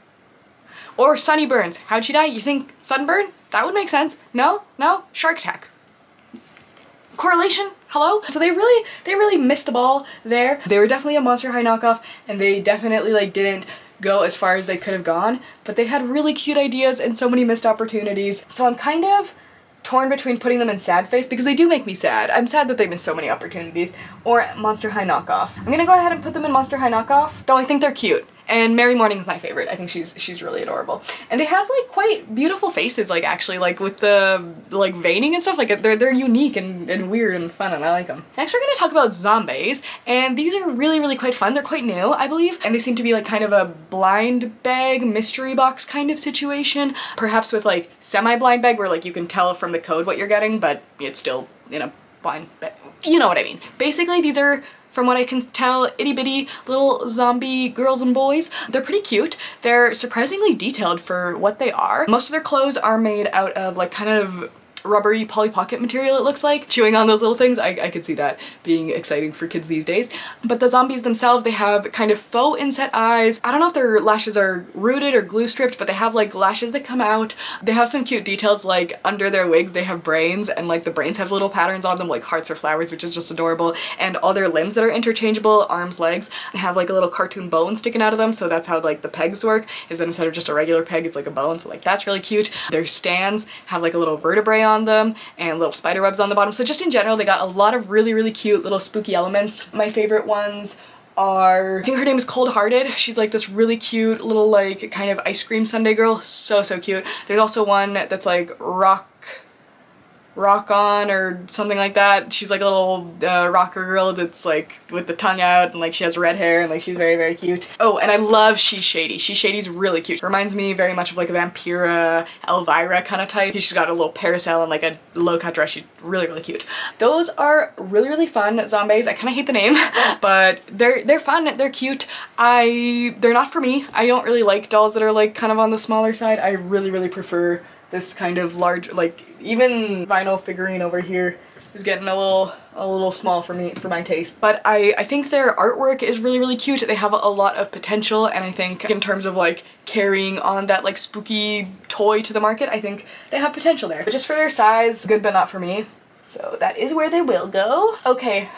Or Sunny Burns. How'd she die? You think sunburn? That would make sense. No? Shark attack. Correlation? Hello? So they really missed the ball there. They were definitely a Monster High knockoff, and they definitely like didn't go as far as they could have gone, but they had really cute ideas and so many missed opportunities. So I'm kind of torn between putting them in sad face, because they do make me sad. I'm sad that they missed so many opportunities, or Monster High knockoff. I'm gonna go ahead and put them in Monster High knockoff, though I think they're cute. And Merry Morning is my favorite. I think she's really adorable. And they have like quite beautiful faces, like actually, like with the like veining and stuff. Like they're unique and weird and fun, and I like them. Next we're gonna talk about Zombaes, and these are really quite fun. They're quite new, I believe, and they seem to be like kind of a blind bag mystery box kind of situation, perhaps with like semi-blind bag where like you can tell from the code what you're getting, but it's still in a fine, but you know what I mean. Basically, these are, from what I can tell, itty bitty little zombie girls and boys. They're pretty cute. They're surprisingly detailed for what they are. Most of their clothes are made out of like kind of rubbery Polly Pocket material, it looks like. Chewing on those little things, I could see that being exciting for kids these days. But the zombies themselves, they have kind of faux inset eyes. I don't know if their lashes are rooted or glue stripped, but they have like lashes that come out. They have some cute details, like under their wigs they have brains, and like the brains have little patterns on them like hearts or flowers, which is just adorable. And all their limbs that are interchangeable, arms, legs, have like a little cartoon bone sticking out of them, so that's how like the pegs work, is that instead of just a regular peg it's like a bone, so like that's really cute. Their stands have like a little vertebrae on them and little spider webs on the bottom. So just in general, they got a lot of really cute little spooky elements. My favorite ones are, I think her name is Cold Hearted. She's like this really cute little like kind of ice cream sundae girl. So cute. There's also one that's like Rock On or something like that. She's like a little rocker girl that's like with the tongue out, and like she has red hair, and like she's very cute. Oh, and I love She's Shady. She's Shady's really cute. Reminds me very much of like a Vampira, Elvira kind of type. She's got a little parasol and like a low cut dress. She's really cute. Those are really fun zombies. I kind of hate the name, but they're fun. They're cute. They're not for me. I don't really like dolls that are like kind of on the smaller side. I really prefer this kind of large, like even vinyl figurine over here is getting a little small for me, for my taste. But I think their artwork is really cute. They have a lot of potential, and I think in terms of like carrying on that like spooky toy to the market, I think they have potential there. But just for their size, good but not for me. So that is where they will go. Okay,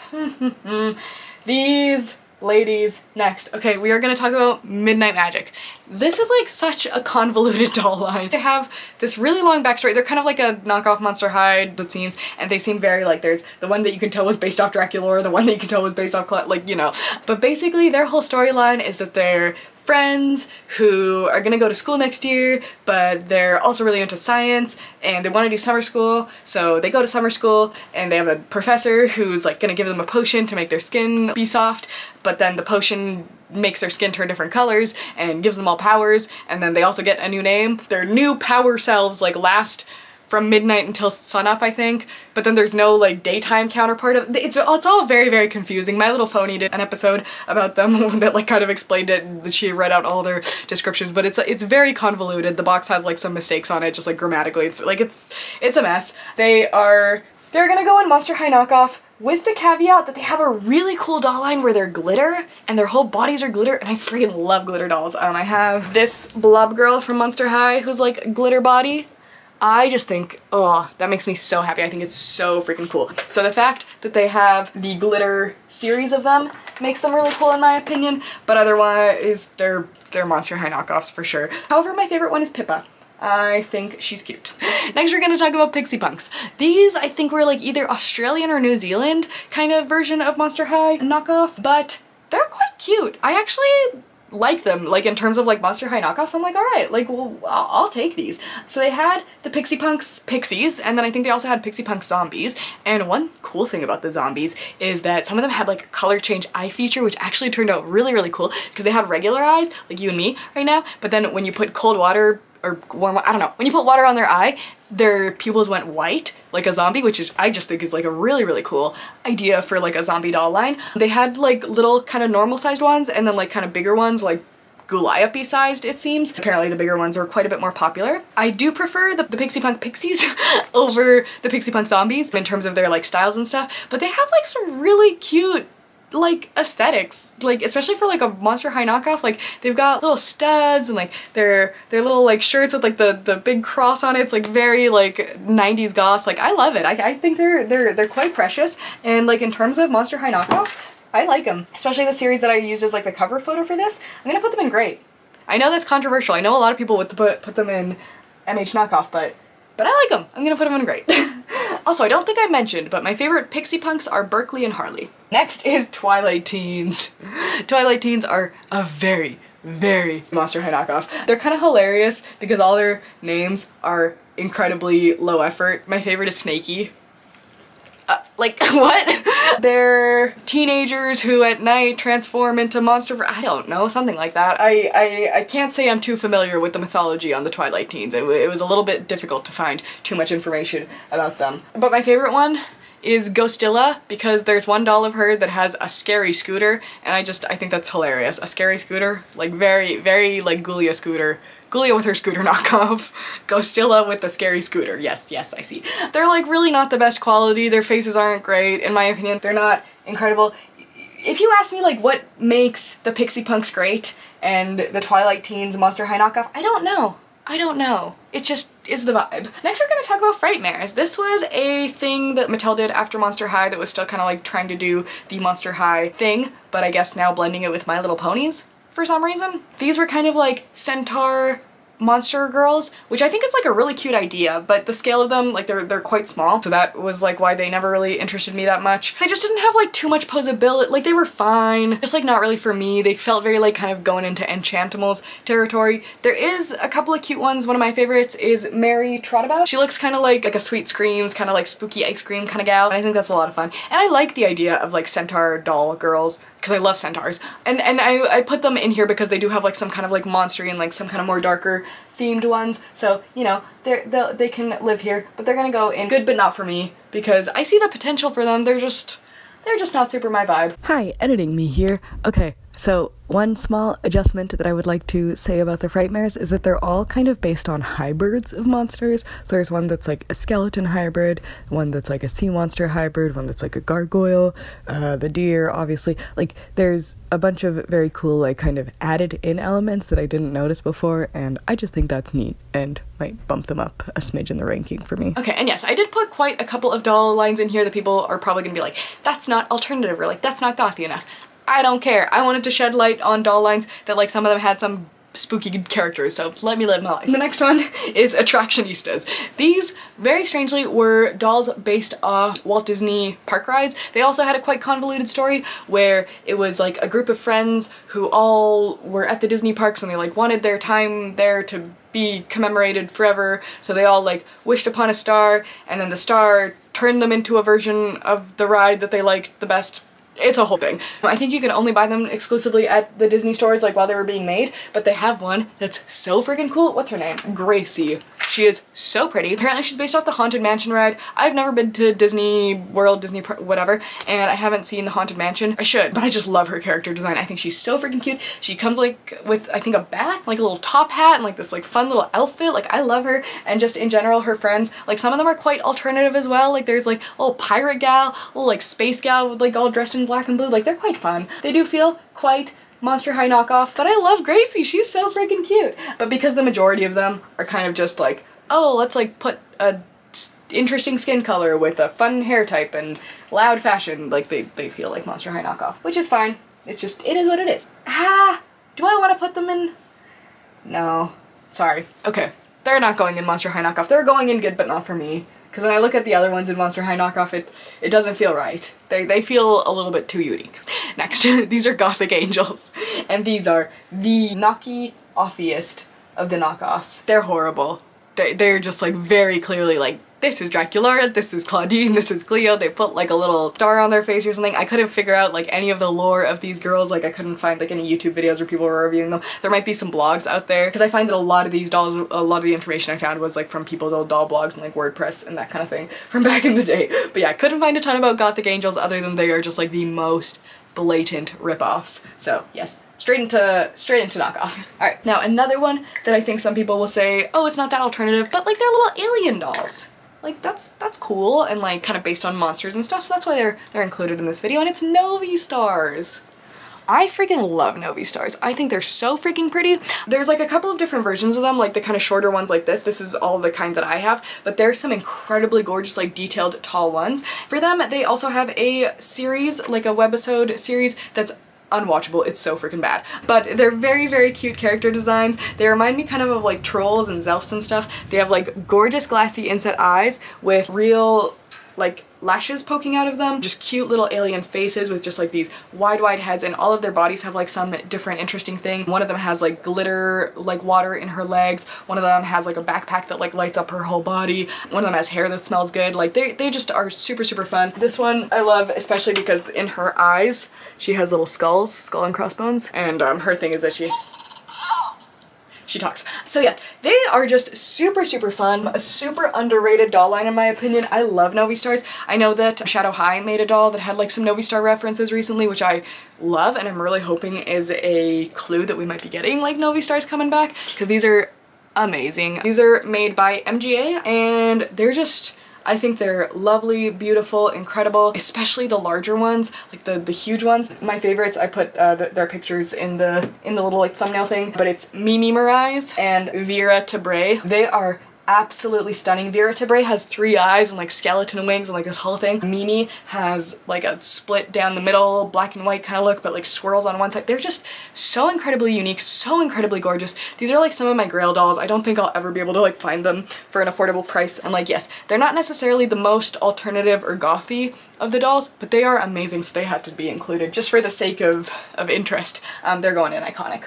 these ladies next. Okay, we are gonna talk about Midnight Magic. This is like such a convoluted doll line. They have this really long backstory. They're kind of like a knockoff Monster High, it seems, and they seem very like, there's the one that you can tell was based off Dracula, the one that you can tell was based off like, you know. But basically their whole storyline is that they're friends who are gonna go to school next year, but they're also really into science and they want to do summer school, so they go to summer school and they have a professor who's like gonna give them a potion to make their skin be soft, but then the potion makes their skin turn different colors and gives them all powers, and then they also get a new name. Their new power selves like last from midnight until sunup, I think, but then there's no like daytime counterpart of it's all very confusing. My Little Phony did an episode about them that like kind of explained it. She read out all their descriptions, but it's very convoluted. The box has like some mistakes on it, just like grammatically. It's a mess. They're gonna go in Monster High knockoff, with the caveat that they have a really cool doll line where they're glitter and their whole bodies are glitter, and I freaking love glitter dolls. I have this blob girl from Monster High who's like glitter body. I just think, oh, that makes me so happy. I think it's so freaking cool. So the fact that they have the glitter series of them makes them really cool in my opinion, but otherwise they're Monster High knockoffs for sure. However, my favorite one is Pippa. I think she's cute. Next we're gonna talk about Pixy Punks. These I think were like either Australian or New Zealand kind of version of Monster High knockoff, but they're quite cute. I actually like them, like in terms of like Monster High knockoffs. I'm like, all right, like, well, I'll take these. So they had the Pixy Punks Pixies, and then I think they also had Pixy Punks Zombies. And one cool thing about the Zombies is that some of them had like a color change eye feature, which actually turned out really cool, because they have regular eyes, like you and me right now, but then when you put cold water or warm, I don't know, when you put water on their eye, their pupils went white, like a zombie, which is, I just think is like a really cool idea for like a zombie doll line. They had like little kind of normal sized ones, and then like kind of bigger ones, like Goliath-y sized, it seems. Apparently the bigger ones were quite a bit more popular. I do prefer the Pixy Punk Pixies over the Pixy Punk Zombies in terms of their like styles and stuff, but they have like some really cute like aesthetics, like especially for like a Monster High knockoff. Like they've got little studs and like their little like shirts with like the big cross on it. It's like very like 90s goth. Like I love it. I think they're quite precious, and like in terms of Monster High knockoffs, I like them, especially the series that I used as like the cover photo for this. I'm gonna put them in Great. I know that's controversial. I know a lot of people would put them in MH knockoff, but I like them. I'm gonna put them in Great. Also, I don't think I mentioned, but my favorite Pixy Punks are Berkeley and Harley. Next is Twilight Teens. Twilight Teens are a very Monster High knockoff. They're kind of hilarious because all their names are incredibly low effort. My favorite is Snaky. Like, what? They're teenagers who at night transform into I don't know, something like that. I can't say I'm too familiar with the mythology on the Twilight Teens. It was a little bit difficult to find too much information about them. But my favorite one is Ghostilla, because there's one doll of her that has a scary scooter, and I think that's hilarious. A scary scooter, like very like Ghoulia scooter. Ghoulia with her scooter knockoff. Ghostilla with the scary scooter. Yes, yes, I see. They're like really not the best quality. Their faces aren't great. In my opinion, they're not incredible. If you ask me like what makes the Pixy Punks great and the Twilight Teens Monster High knockoff, I don't know. I don't know. It just is the vibe. Next we're gonna talk about Fright-mares. This was a thing that Mattel did after Monster High that was still kind of like trying to do the Monster High thing, but I guess now blending it with My Little Ponies for some reason. These were kind of like centaur monster girls, which I think is like a really cute idea, but the scale of them, like they're quite small, so that was like why they never really interested me that much. They just didn't have like too much posability. Like they were fine, just like not really for me. They felt very like kind of going into Enchantimals territory. There is a couple of cute ones. One of my favorites is Mary Trotabout. She looks kind of like a Sweet Screams, kind of like spooky ice cream kind of gal, and I think that's a lot of fun. And I like the idea of like centaur doll girls because I love centaurs. And I put them in here because they do have like some kind of like monstery and like some kind of more darker themed ones, so you know they can live here, but they're gonna go in good but not for me because I see the potential for them. They're just not super my vibe. Hi, editing me here. Okay, so one small adjustment that I would like to say about the Fright-mares is that they're all kind of based on hybrids of monsters. So there's one that's like a skeleton hybrid, one that's like a sea monster hybrid, one that's like a gargoyle, the deer, obviously. Like there's a bunch of very cool like kind of added in elements that I didn't notice before, and I just think that's neat and might bump them up a smidge in the ranking for me. Okay, and yes, I did put quite a couple of doll lines in here that people are probably gonna be like, that's not alternative, or like, that's not gothy enough. I don't care. I wanted to shed light on doll lines that like some of them had some spooky characters, so let me live my life. The next one is Attractionistas. These, very strangely, were dolls based off Walt Disney park rides. They also had a quite convoluted story where it was like a group of friends who all were at the Disney parks and they like wanted their time there to be commemorated forever, so they all like wished upon a star, and then the star turned them into a version of the ride that they liked the best. It's a whole thing. I think you can only buy them exclusively at the Disney stores like while they were being made, but they have one that's so freaking cool. What's her name? Gracie. She is so pretty. Apparently she's based off the Haunted Mansion ride. I've never been to Disney World, Disney whatever, and I haven't seen the Haunted Mansion. I should, but I just love her character design. I think she's so freaking cute. She comes like with, I think, a bat, like a little top hat, and like this like fun little outfit. Like I love her, and just in general her friends, like some of them are quite alternative as well. Like there's like a little pirate gal, a little like space gal with like all dressed in black and blue. Like they're quite fun. They do feel quite Monster High knockoff, but I love Gracie. She's so freaking cute. But because the majority of them are kind of just like, oh, let's like put a interesting skin color with a fun hair type and loud fashion, like they feel like Monster High knockoff, which is fine. It's just, it is what it is. Ah, do I want to put them in? No, sorry. Okay, they're not going in Monster High knockoff. They're going in good, but not for me. Because when I look at the other ones in Monster High knockoff, it doesn't feel right. They feel a little bit too unique. Next, these are Gothic Angels, and these are the knocky-offiest of the knockoffs. They're horrible. They're just like very clearly like, this is Dracula, this is Claudine, this is Cleo. They put like a little star on their face or something. I couldn't figure out like any of the lore of these girls. Like I couldn't find like any YouTube videos where people were reviewing them. There might be some blogs out there, because I find that a lot of these dolls, a lot of the information I found was like from people doll blogs and like WordPress and that kind of thing from back in the day. But yeah, I couldn't find a ton about Gothic Angels other than they are just like the most blatant ripoffs. So yes. Straight into knockoff. Alright, now another one that I think some people will say, oh, it's not that alternative, but like they're little alien dolls. Like that's cool and like kind of based on monsters and stuff, so that's why they're included in this video, and it's Novi Starz. I freaking love Novi Starz. I think they're so freaking pretty. There's like a couple of different versions of them, like the kind of shorter ones like this. This is all the kind that I have, but there's some incredibly gorgeous, like detailed, tall ones. For them, they also have a series, like a webisode series that's unwatchable. It's so freaking bad. But they're very, very cute character designs. They remind me kind of like trolls and Zelfs and stuff. They have like gorgeous glassy inset eyes with real like lashes poking out of them. Just cute little alien faces with just like these wide heads, and all of their bodies have like some different interesting thing. One of them has like glitter like water in her legs. One of them has like a backpack that like lights up her whole body. One of them has hair that smells good. Like they just are super, super fun. This one I love especially because in her eyes she has little skulls, skull and crossbones, and her thing is that she talks. So yeah, they are just super, super fun. A super underrated doll line in my opinion. I love Novi Starz. I know that Shadow High made a doll that had like some Novi Star references recently, which I love, and I'm really hoping is a clue that we might be getting like Novi Starz coming back, because these are amazing. These are made by MGA and they're just, I think they're lovely, beautiful, incredible, especially the larger ones, like the huge ones. My favorites, I put their pictures in the little like thumbnail thing, but it's Mimi Morais and Vera Tebre. They are absolutely stunning. Vera Tebre has 3 eyes and like skeleton wings and like this whole thing. Mimi has like a split down the middle, black and white kind of look, but like swirls on one side. They're just so incredibly unique, so incredibly gorgeous. These are like some of my grail dolls. I don't think I'll ever be able to like find them for an affordable price. And like, yes, they're not necessarily the most alternative or gothy of the dolls, but they are amazing, so they had to be included just for the sake of interest. They're going in iconic.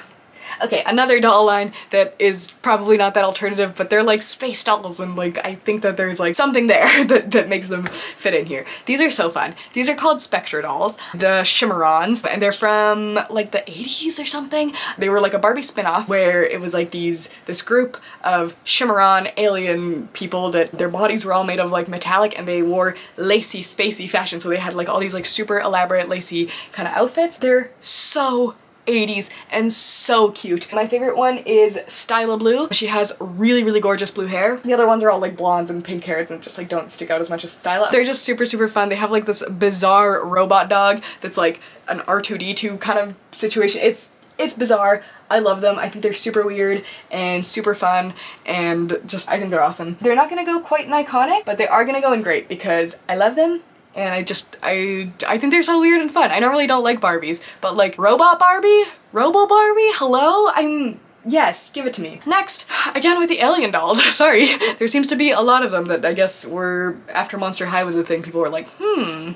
Okay, another doll line that is probably not that alternative, but they're like space dolls, and like I think that there's like something there that makes them fit in here. These are so fun. These are called Spectra dolls, the Shimmerons, and they're from like the 80s or something. They were like a Barbie spin-off where it was like this group of Shimmeron alien people that their bodies were all made of like metallic, and they wore lacy, spacey fashion, so they had like all these like super elaborate lacy kind of outfits. They're so 80s and so cute. My favorite one is Styla Blue. She has really, really gorgeous blue hair. The other ones are all like blondes and pink hairs and just like don't stick out as much as Styla. They're just super, super fun. They have like this bizarre robot dog that's like an R2-D2 kind of situation. It's bizarre. I love them. I think they're super weird and super fun, and just I think they're awesome. They're not gonna go quite an iconic, but they are gonna go in great because I love them. And I think they're so weird and fun. I normally don't like Barbies, but like Robot Barbie? Robo Barbie? Hello? Yes, give it to me. Next, again with the alien dolls. Sorry, there seems to be a lot of them that I guess were, after Monster High was a thing, people were like,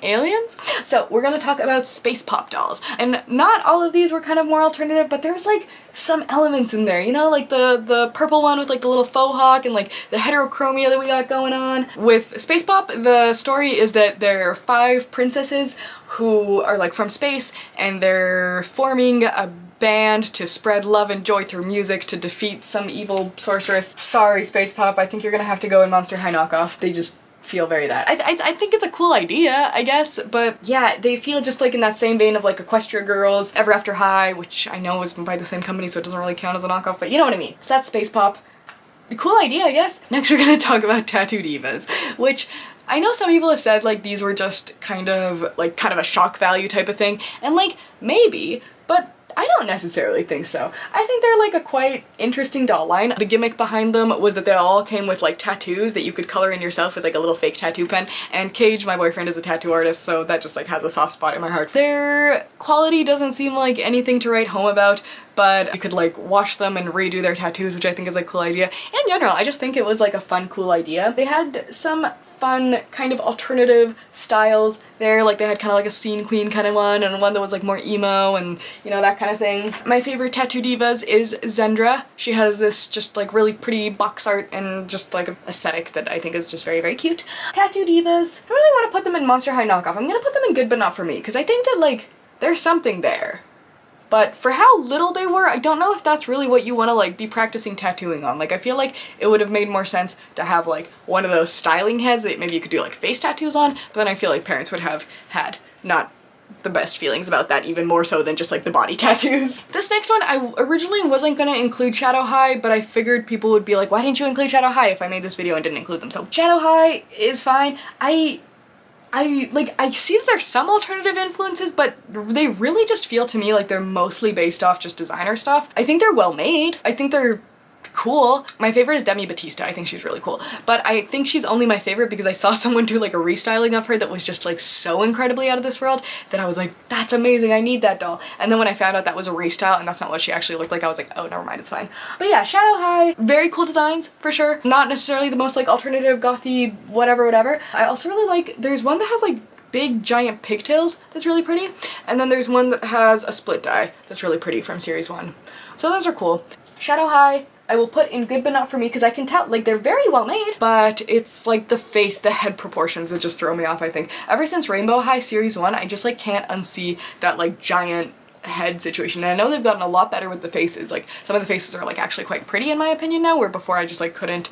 aliens? So we're gonna talk about Spacepop dolls. And not all of these were kind of more alternative, but there's like some elements in there, you know, like the purple one with like the little faux hawk and like the heterochromia that we got going on. With Spacepop, the story is that there are 5 princesses who are like from space, and they're forming a band to spread love and joy through music to defeat some evil sorceress. Sorry, Spacepop, I think you're gonna have to go in Monster High knockoff. They just feel very that. I think it's a cool idea, I guess, but yeah, they feel just like in that same vein of like Equestria Girls, Ever After High, which I know is by the same company, so it doesn't really count as a knockoff, but you know what I mean. So that's Spacepop. Cool idea, I guess. Next we're gonna talk about Tattoo Divas, which I know some people have said like these were just kind of a shock value type of thing, and like maybe, but I don't necessarily think so. I think they're like a quite interesting doll line. The gimmick behind them was that they all came with like tattoos that you could color in yourself with like a little fake tattoo pen, and Cage, my boyfriend, is a tattoo artist, so that just like has a soft spot in my heart. Their quality doesn't seem like anything to write home about, but you could like wash them and redo their tattoos, which I think is a cool idea. In general, I just think it was like a fun, cool idea. They had some fun kind of alternative styles there, like they had kind of like a scene queen kind of one, and one that was like more emo and you know, that kind of thing. My favorite Tattoo Divas is Zendra. She has this just like really pretty box art and just like an aesthetic that I think is just very, very cute. Tattoo Divas, I don't really want to put them in Monster High knockoff. I'm gonna put them in Good But Not For Me, because I think that like there's something there. But for how little they were, I don't know if that's really what you want to like be practicing tattooing on. Like I feel like it would have made more sense to have like one of those styling heads that maybe you could do like face tattoos on, but then I feel like parents would have had not the best feelings about that, even more so than just like the body tattoos. This next one, I originally wasn't gonna include Shadow High, but I figured people would be like, why didn't you include Shadow High if I made this video and didn't include them? So Shadow High is fine. I see that there's some alternative influences, but they really just feel to me like they're mostly based off just designer stuff. I think they're well made. I think they're cool. My favorite is Demi Batista. I think she's really cool. But I think she's only my favorite because I saw someone do like a restyling of her that was just like so incredibly out of this world that I was like, that's amazing, I need that doll. And then when I found out that was a restyle and that's not what she actually looked like, I was like, oh, never mind, it's fine. But yeah, Shadow High, very cool designs for sure. Not necessarily the most like alternative, gothy, whatever. I also really like, there's one that has like big giant pigtails that's really pretty, and then there's one that has a split dye that's really pretty from series 1. So those are cool. Shadow High, I will put in Good But Not For Me because I can tell, like, they're very well made, but it's like the face, the head proportions that just throw me off, I think. Ever since Rainbow High series 1, I just like can't unsee that like giant head situation. And I know they've gotten a lot better with the faces. Like some of the faces are like actually quite pretty in my opinion now, where before I just like couldn't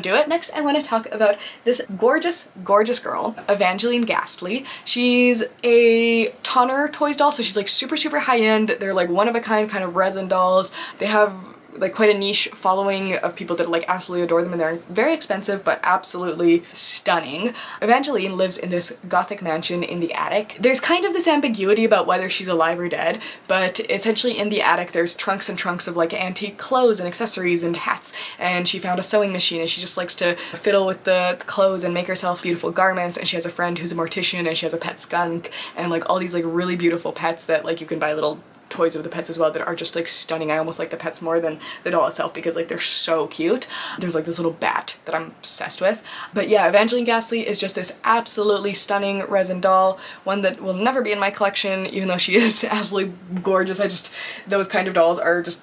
do it. Next, I want to talk about this gorgeous, gorgeous girl, Evangeline Ghastly. She's a Tonner Toys doll, so she's like super, super high end. They're like one of a kind kind of resin dolls. They have like quite a niche following of people that like absolutely adore them, and they're very expensive but absolutely stunning. Evangeline lives in this Gothic mansion in the attic. There's kind of this ambiguity about whether she's alive or dead, but essentially in the attic there's trunks and trunks of like antique clothes and accessories and hats, and she found a sewing machine and she just likes to fiddle with the clothes and make herself beautiful garments, and she has a friend who's a mortician, and she has a pet skunk, and like all these like really beautiful pets that like you can buy little toys of the pets as well that are just like stunning. I almost like the pets more than the doll itself because like they're so cute. There's like this little bat that I'm obsessed with. But yeah, Evangeline Ghastly is just this absolutely stunning resin doll, one that will never be in my collection even though she is absolutely gorgeous. Those kind of dolls are just,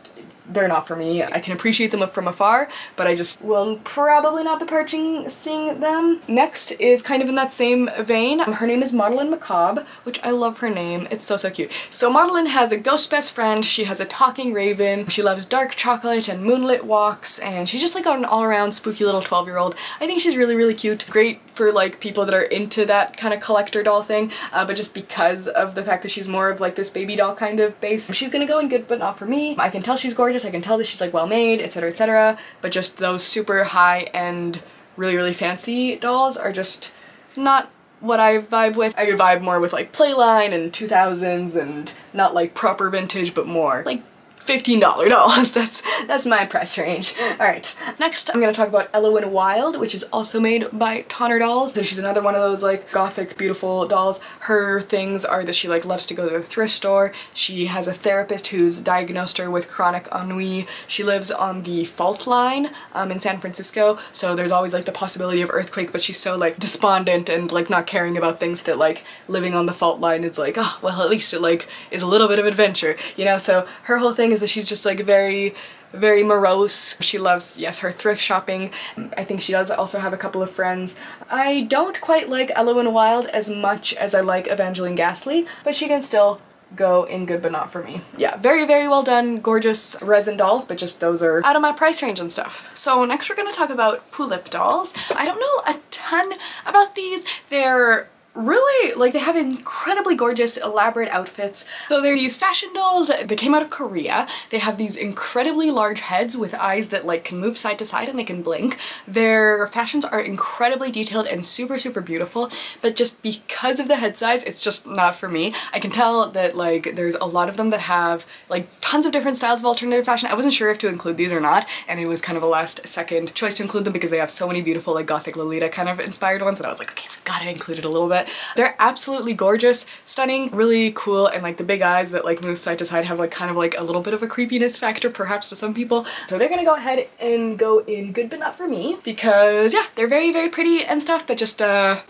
they're not for me. I can appreciate them from afar, but I just will probably not be purchasing them. Next is kind of in that same vein. Her name is Maudlynne Macabre, which I love her name. It's so, so cute. So Maudlynne has a ghost best friend. She has a talking raven. She loves dark chocolate and moonlit walks, and she's just like an all-around spooky little 12-year-old. I think she's really, really cute. Great for like people that are into that kind of collector doll thing, but just because of the fact that she's more of like this baby doll kind of base, she's gonna go in good but not for me. I can tell she's gorgeous. I can tell that she's like well made, etc, etc, but just those super high-end, really, really fancy dolls are just not what I vibe with. I vibe more with like Playline and 2000s and not like proper vintage, but more like $15 dolls. That's my price range. Alright, next I'm gonna talk about Ellowyne Wilde, which is also made by Tonner Dolls. So she's another one of those like gothic beautiful dolls. Her things are that she like loves to go to the thrift store. She has a therapist who's diagnosed her with chronic ennui. She lives on the fault line in San Francisco, so there's always like the possibility of earthquake, but she's so like despondent and like not caring about things that like living on the fault line is like, oh well, at least it like is a little bit of adventure, you know? So her whole thing is that she's just like very, very morose. She loves, yes, her thrift shopping. I think she does also have a couple of friends. I don't quite like Ellowyne Wilde as much as I like Evangeline Ghastly, but she can still go in good but not for me. Yeah, very, very well done, gorgeous resin dolls, but just those are out of my price range and stuff. So next we're gonna talk about Pullip Dolls. I don't know a ton about these. They're really, like, they have incredibly gorgeous, elaborate outfits. So they're these fashion dolls that came out of Korea. They have these incredibly large heads with eyes that like can move side to side and they can blink. Their fashions are incredibly detailed and super, super beautiful, but just because of the head size, it's just not for me. I can tell that like there's a lot of them that have like tons of different styles of alternative fashion. I wasn't sure if to include these or not, and it was kind of a last second choice to include them because they have so many beautiful like Gothic Lolita kind of inspired ones that I was like, okay, I've gotta include it a little bit. They're absolutely gorgeous, stunning, really cool, and like the big eyes that like move side to side have like kind of like a little bit of a creepiness factor perhaps to some people. So they're gonna go ahead and go in good but not for me because yeah, they're very, very pretty and stuff, but just I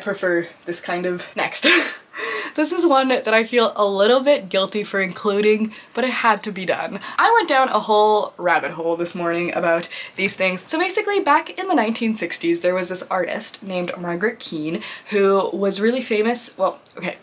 prefer this kind of next. This is one that I feel a little bit guilty for including, but it had to be done. I went down a whole rabbit hole this morning about these things. So basically back in the 1960s, there was this artist named Margaret Keane who was really famous. Well, okay,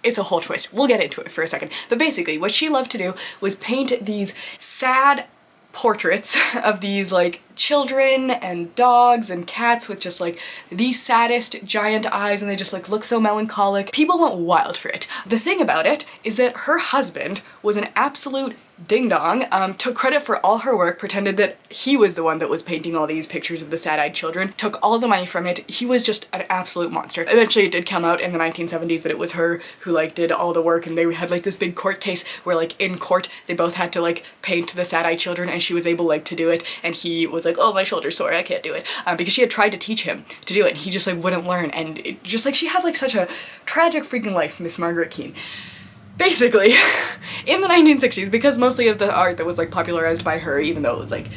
it's a whole twist. We'll get into it for a second. But basically what she loved to do was paint these sad portraits of these like children and dogs and cats with just like the saddest giant eyes, and they just like look so melancholic. People went wild for it. The thing about it is that her husband was an absolute ding-dong, took credit for all her work, pretended that he was the one that was painting all these pictures of the sad-eyed children, took all the money from it. He was just an absolute monster. Eventually it did come out in the 1970s that it was her who like did all the work, and they had like this big court case where like in court they both had to like paint the sad-eyed children, and she was able like to do it, and he was like, oh, my shoulder's sore, I can't do it, because she had tried to teach him to do it and he just like wouldn't learn, and it just like she had like such a tragic freaking life, Miss Margaret Keane. Basically, in the 1960s, because mostly of the art that was like popularized by her, even though it was like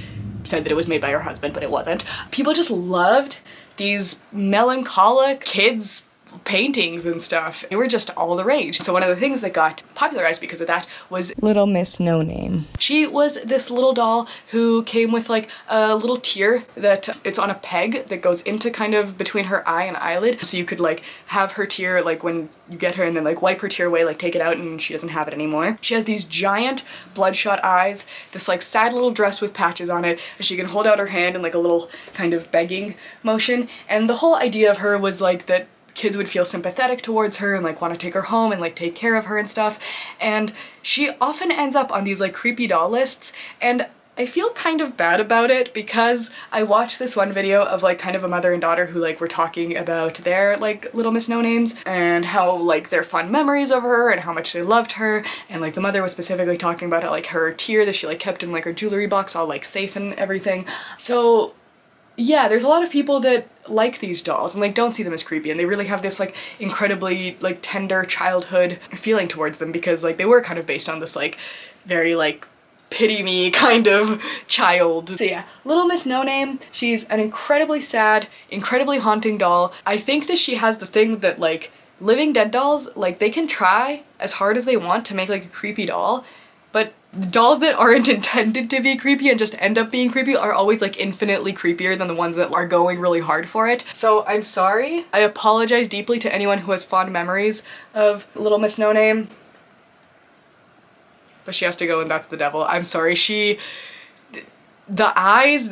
said that it was made by her husband, but it wasn't, people just loved these melancholic kids paintings and stuff. They were just all the rage. So one of the things that got popularized because of that was Little Miss No Name. She was this little doll who came with like a little tear that it's on a peg that goes into kind of between her eye and eyelid. So you could like have her tear like when you get her and then like wipe her tear away, like take it out and she doesn't have it anymore. She has these giant bloodshot eyes, this like sad little dress with patches on it, and she can hold out her hand in like a little kind of begging motion. And the whole idea of her was like that kids would feel sympathetic towards her and like want to take her home and like take care of her and stuff. And she often ends up on these like creepy doll lists, and I feel kind of bad about it because I watched this one video of like kind of a mother and daughter who like were talking about their like Little Miss No Names and how like their fond memories of her and how much they loved her, and like the mother was specifically talking about how like her tear that she like kept in like her jewelry box all like safe and everything. So yeah, there's a lot of people that like these dolls and like don't see them as creepy, and they really have this like incredibly like tender childhood feeling towards them because like they were kind of based on this like very like pity me kind of child. So yeah, Little Miss No Name, she's an incredibly sad, incredibly haunting doll. I think that she has the thing that like living dead dolls, like they can try as hard as they want to make like a creepy doll, but dolls that aren't intended to be creepy and just end up being creepy are always like infinitely creepier than the ones that are going really hard for it. So I'm sorry. I apologize deeply to anyone who has fond memories of Little Miss No Name. But she has to go and that's the devil. I'm sorry. The eyes,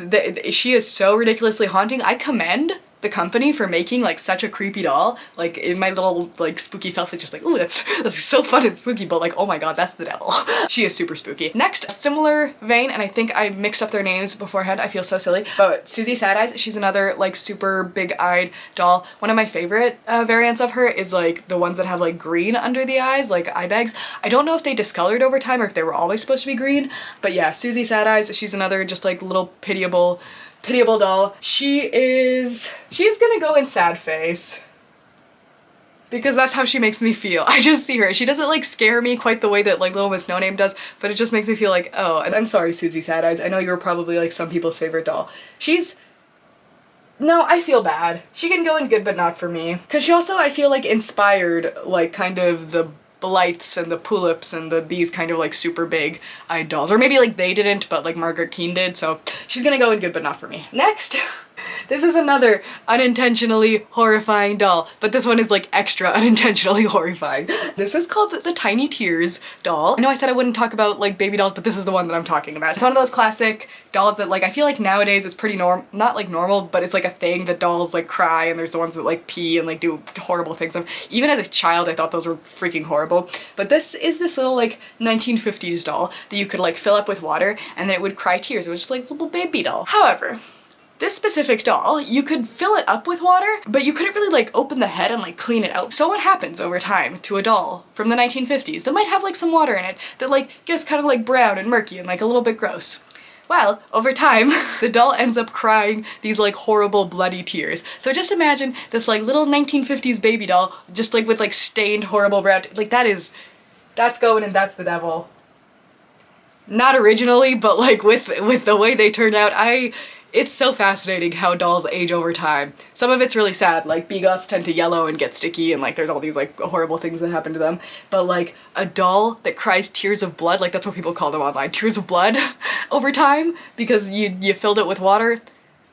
she is so ridiculously haunting. I commend the company for making like such a creepy doll. Like in my little like spooky self, it's just like, ooh, that's so fun and spooky, but like, oh my god, that's the devil. She is super spooky. Next, similar vein, and I think I mixed up their names beforehand, I feel so silly, but Susie Sad Eyes, she's another like super big-eyed doll. One of my favorite variants of her is like the ones that have like green under the eyes, like eye bags. I don't know if they discolored over time or if they were always supposed to be green, but yeah, Susie Sad Eyes, she's another just like little pitiable doll. She's gonna go in sad face because that's how she makes me feel. I just see her. She doesn't like scare me quite the way that like Little Miss No Name does, but it just makes me feel like, oh, I'm sorry, Susie Sad Eyes. I know you were probably like some people's favorite doll. No, I feel bad. She can go in good, but not for me. Cause she also, I feel like inspired like kind of the Blythes and the Pullips and these kind of like super big eyed dolls. Or maybe like they didn't, but like Margaret Keane did, so she's gonna go in good but not for me. Next, this is another unintentionally horrifying doll, but this one is like extra unintentionally horrifying. This is called the Tiny Tears doll. I know I said I wouldn't talk about like baby dolls, but this is the one that I'm talking about. It's one of those classic dolls that like I feel like nowadays it's pretty not like normal, but it's like a thing that dolls like cry, and there's the ones that like pee and like do horrible things. Even as a child I thought those were freaking horrible, but this is this little like 1950s doll that you could like fill up with water and then it would cry tears. It was just like a little baby doll. However, this specific doll, you could fill it up with water, but you couldn't really like open the head and like clean it out. So what happens over time to a doll from the 1950s that might have like some water in it that like gets kind of like brown and murky and like a little bit gross? Well, over time, the doll ends up crying these like horrible bloody tears. So just imagine this like little 1950s baby doll just like with like stained horrible brown, like that's going and that's the devil. Not originally, but like with the way they turned out, it's so fascinating how dolls age over time. Some of it's really sad, like BeGoths tend to yellow and get sticky and like there's all these like horrible things that happen to them. But like a doll that cries tears of blood, like that's what people call them online, tears of blood over time because you filled it with water,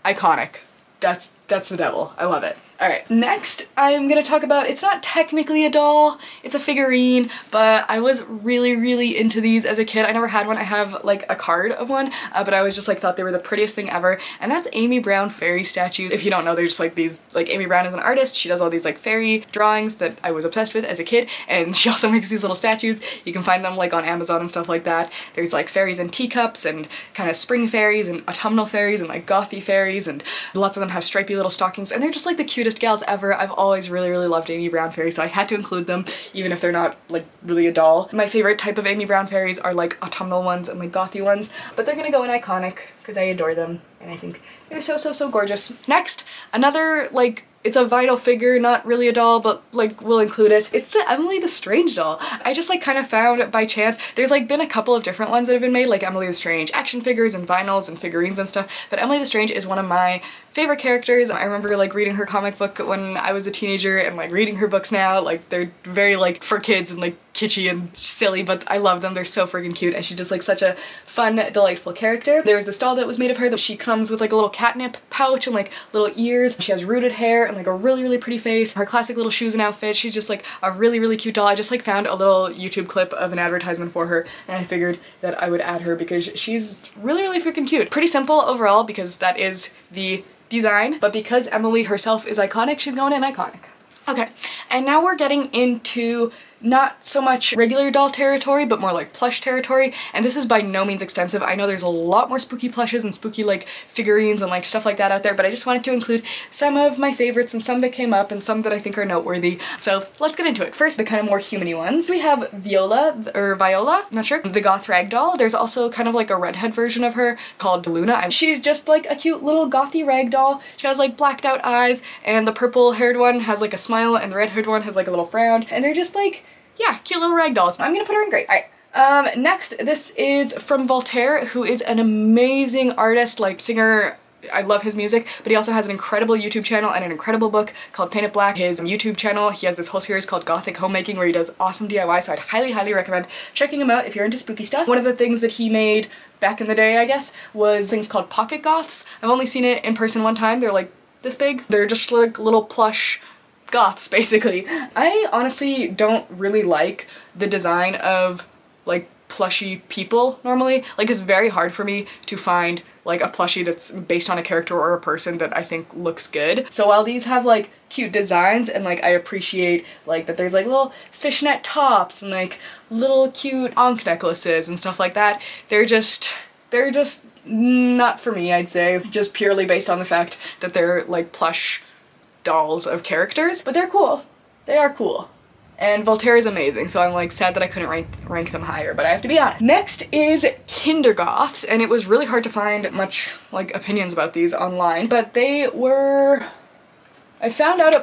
iconic. That's the devil. I love it. Alright, next I'm gonna talk about, it's not technically a doll, it's a figurine, but I was really into these as a kid. I never had one. I have like a card of one, but I always just like thought they were the prettiest thing ever, and that's Amy Brown fairy statues. If you don't know, they're just like these, like Amy Brown is an artist, she does all these like fairy drawings that I was obsessed with as a kid, and she also makes these little statues. You can find them like on Amazon and stuff like that. There's like fairies in teacups and kind of spring fairies and autumnal fairies and like gothy fairies, and lots of them have stripy little stockings, and they're just like the cutest gals ever. I've always really loved Amy Brown fairies, so I had to include them even if they're not like really a doll. My favorite type of Amy Brown fairies are like autumnal ones and like gothy ones, but they're gonna go in iconic because I adore them and I think they're so gorgeous. Next, another like It's a vinyl figure, not really a doll, but like we'll include it. It's the Emily the Strange doll. I just like kind of found by chance. There's like been a couple of different ones that have been made, like Emily the Strange action figures and vinyls and figurines and stuff, but Emily the Strange is one of my favorite characters. I remember like reading her comic book when I was a teenager and like reading her books now. Like they're very like for kids and like kitschy and silly, but I love them. They're so freaking cute and she's just like such a fun, delightful character. There was this doll that was made of her that she comes with like a little catnip pouch and like little ears. She has rooted hair and like a really, really pretty face. Her classic little shoes and outfit. She's just like a really, really cute doll. I just like found a little YouTube clip of an advertisement for her and I figured that I would add her because she's really, really freaking cute. Pretty simple overall because that is the design, but because Emily herself is iconic, she's going in iconic. Okay, and now we're getting into not so much regular doll territory, but more like plush territory, and this is by no means extensive. I know there's a lot more spooky plushes and spooky like figurines and like stuff like that out there, but I just wanted to include some of my favorites and some that came up and some that I think are noteworthy. So let's get into it. First, the kind of more human-y ones. We have Viola, or Viola, I'm not sure, the goth rag doll. There's also kind of like a redhead version of her called Luna, and she's just like a cute little gothy rag doll. She has like blacked out eyes, and the purple haired one has like a smile, and the red haired one has like a little frown, and they're just like, yeah, cute little rag dolls. I'm gonna put her in great. Alright. Next, this is from Voltaire, who is an amazing artist, like singer. I love his music, but he also has an incredible YouTube channel and an incredible book called Painted Black. His YouTube channel, he has this whole series called Gothic Homemaking where he does awesome DIY, so I'd highly, highly recommend checking him out if you're into spooky stuff. One of the things that he made back in the day, I guess, was things called pocket goths. I've only seen it in person one time. They're like this big. They're just like little plush goths, basically. I honestly don't really like the design of like plushy people normally. Like it's very hard for me to find like a plushie that's based on a character or a person that I think looks good. So while these have like cute designs and like I appreciate like that there's like little fishnet tops and like little cute ankh necklaces and stuff like that, they're just not for me, I'd say. Just purely based on the fact that they're like plush dolls of characters, but they're cool. They are cool. And Voltaire is amazing, so I'm like sad that I couldn't rank them higher, but I have to be honest. Next is Kindergoths, and it was really hard to find much like opinions about these online, but they were, I found out,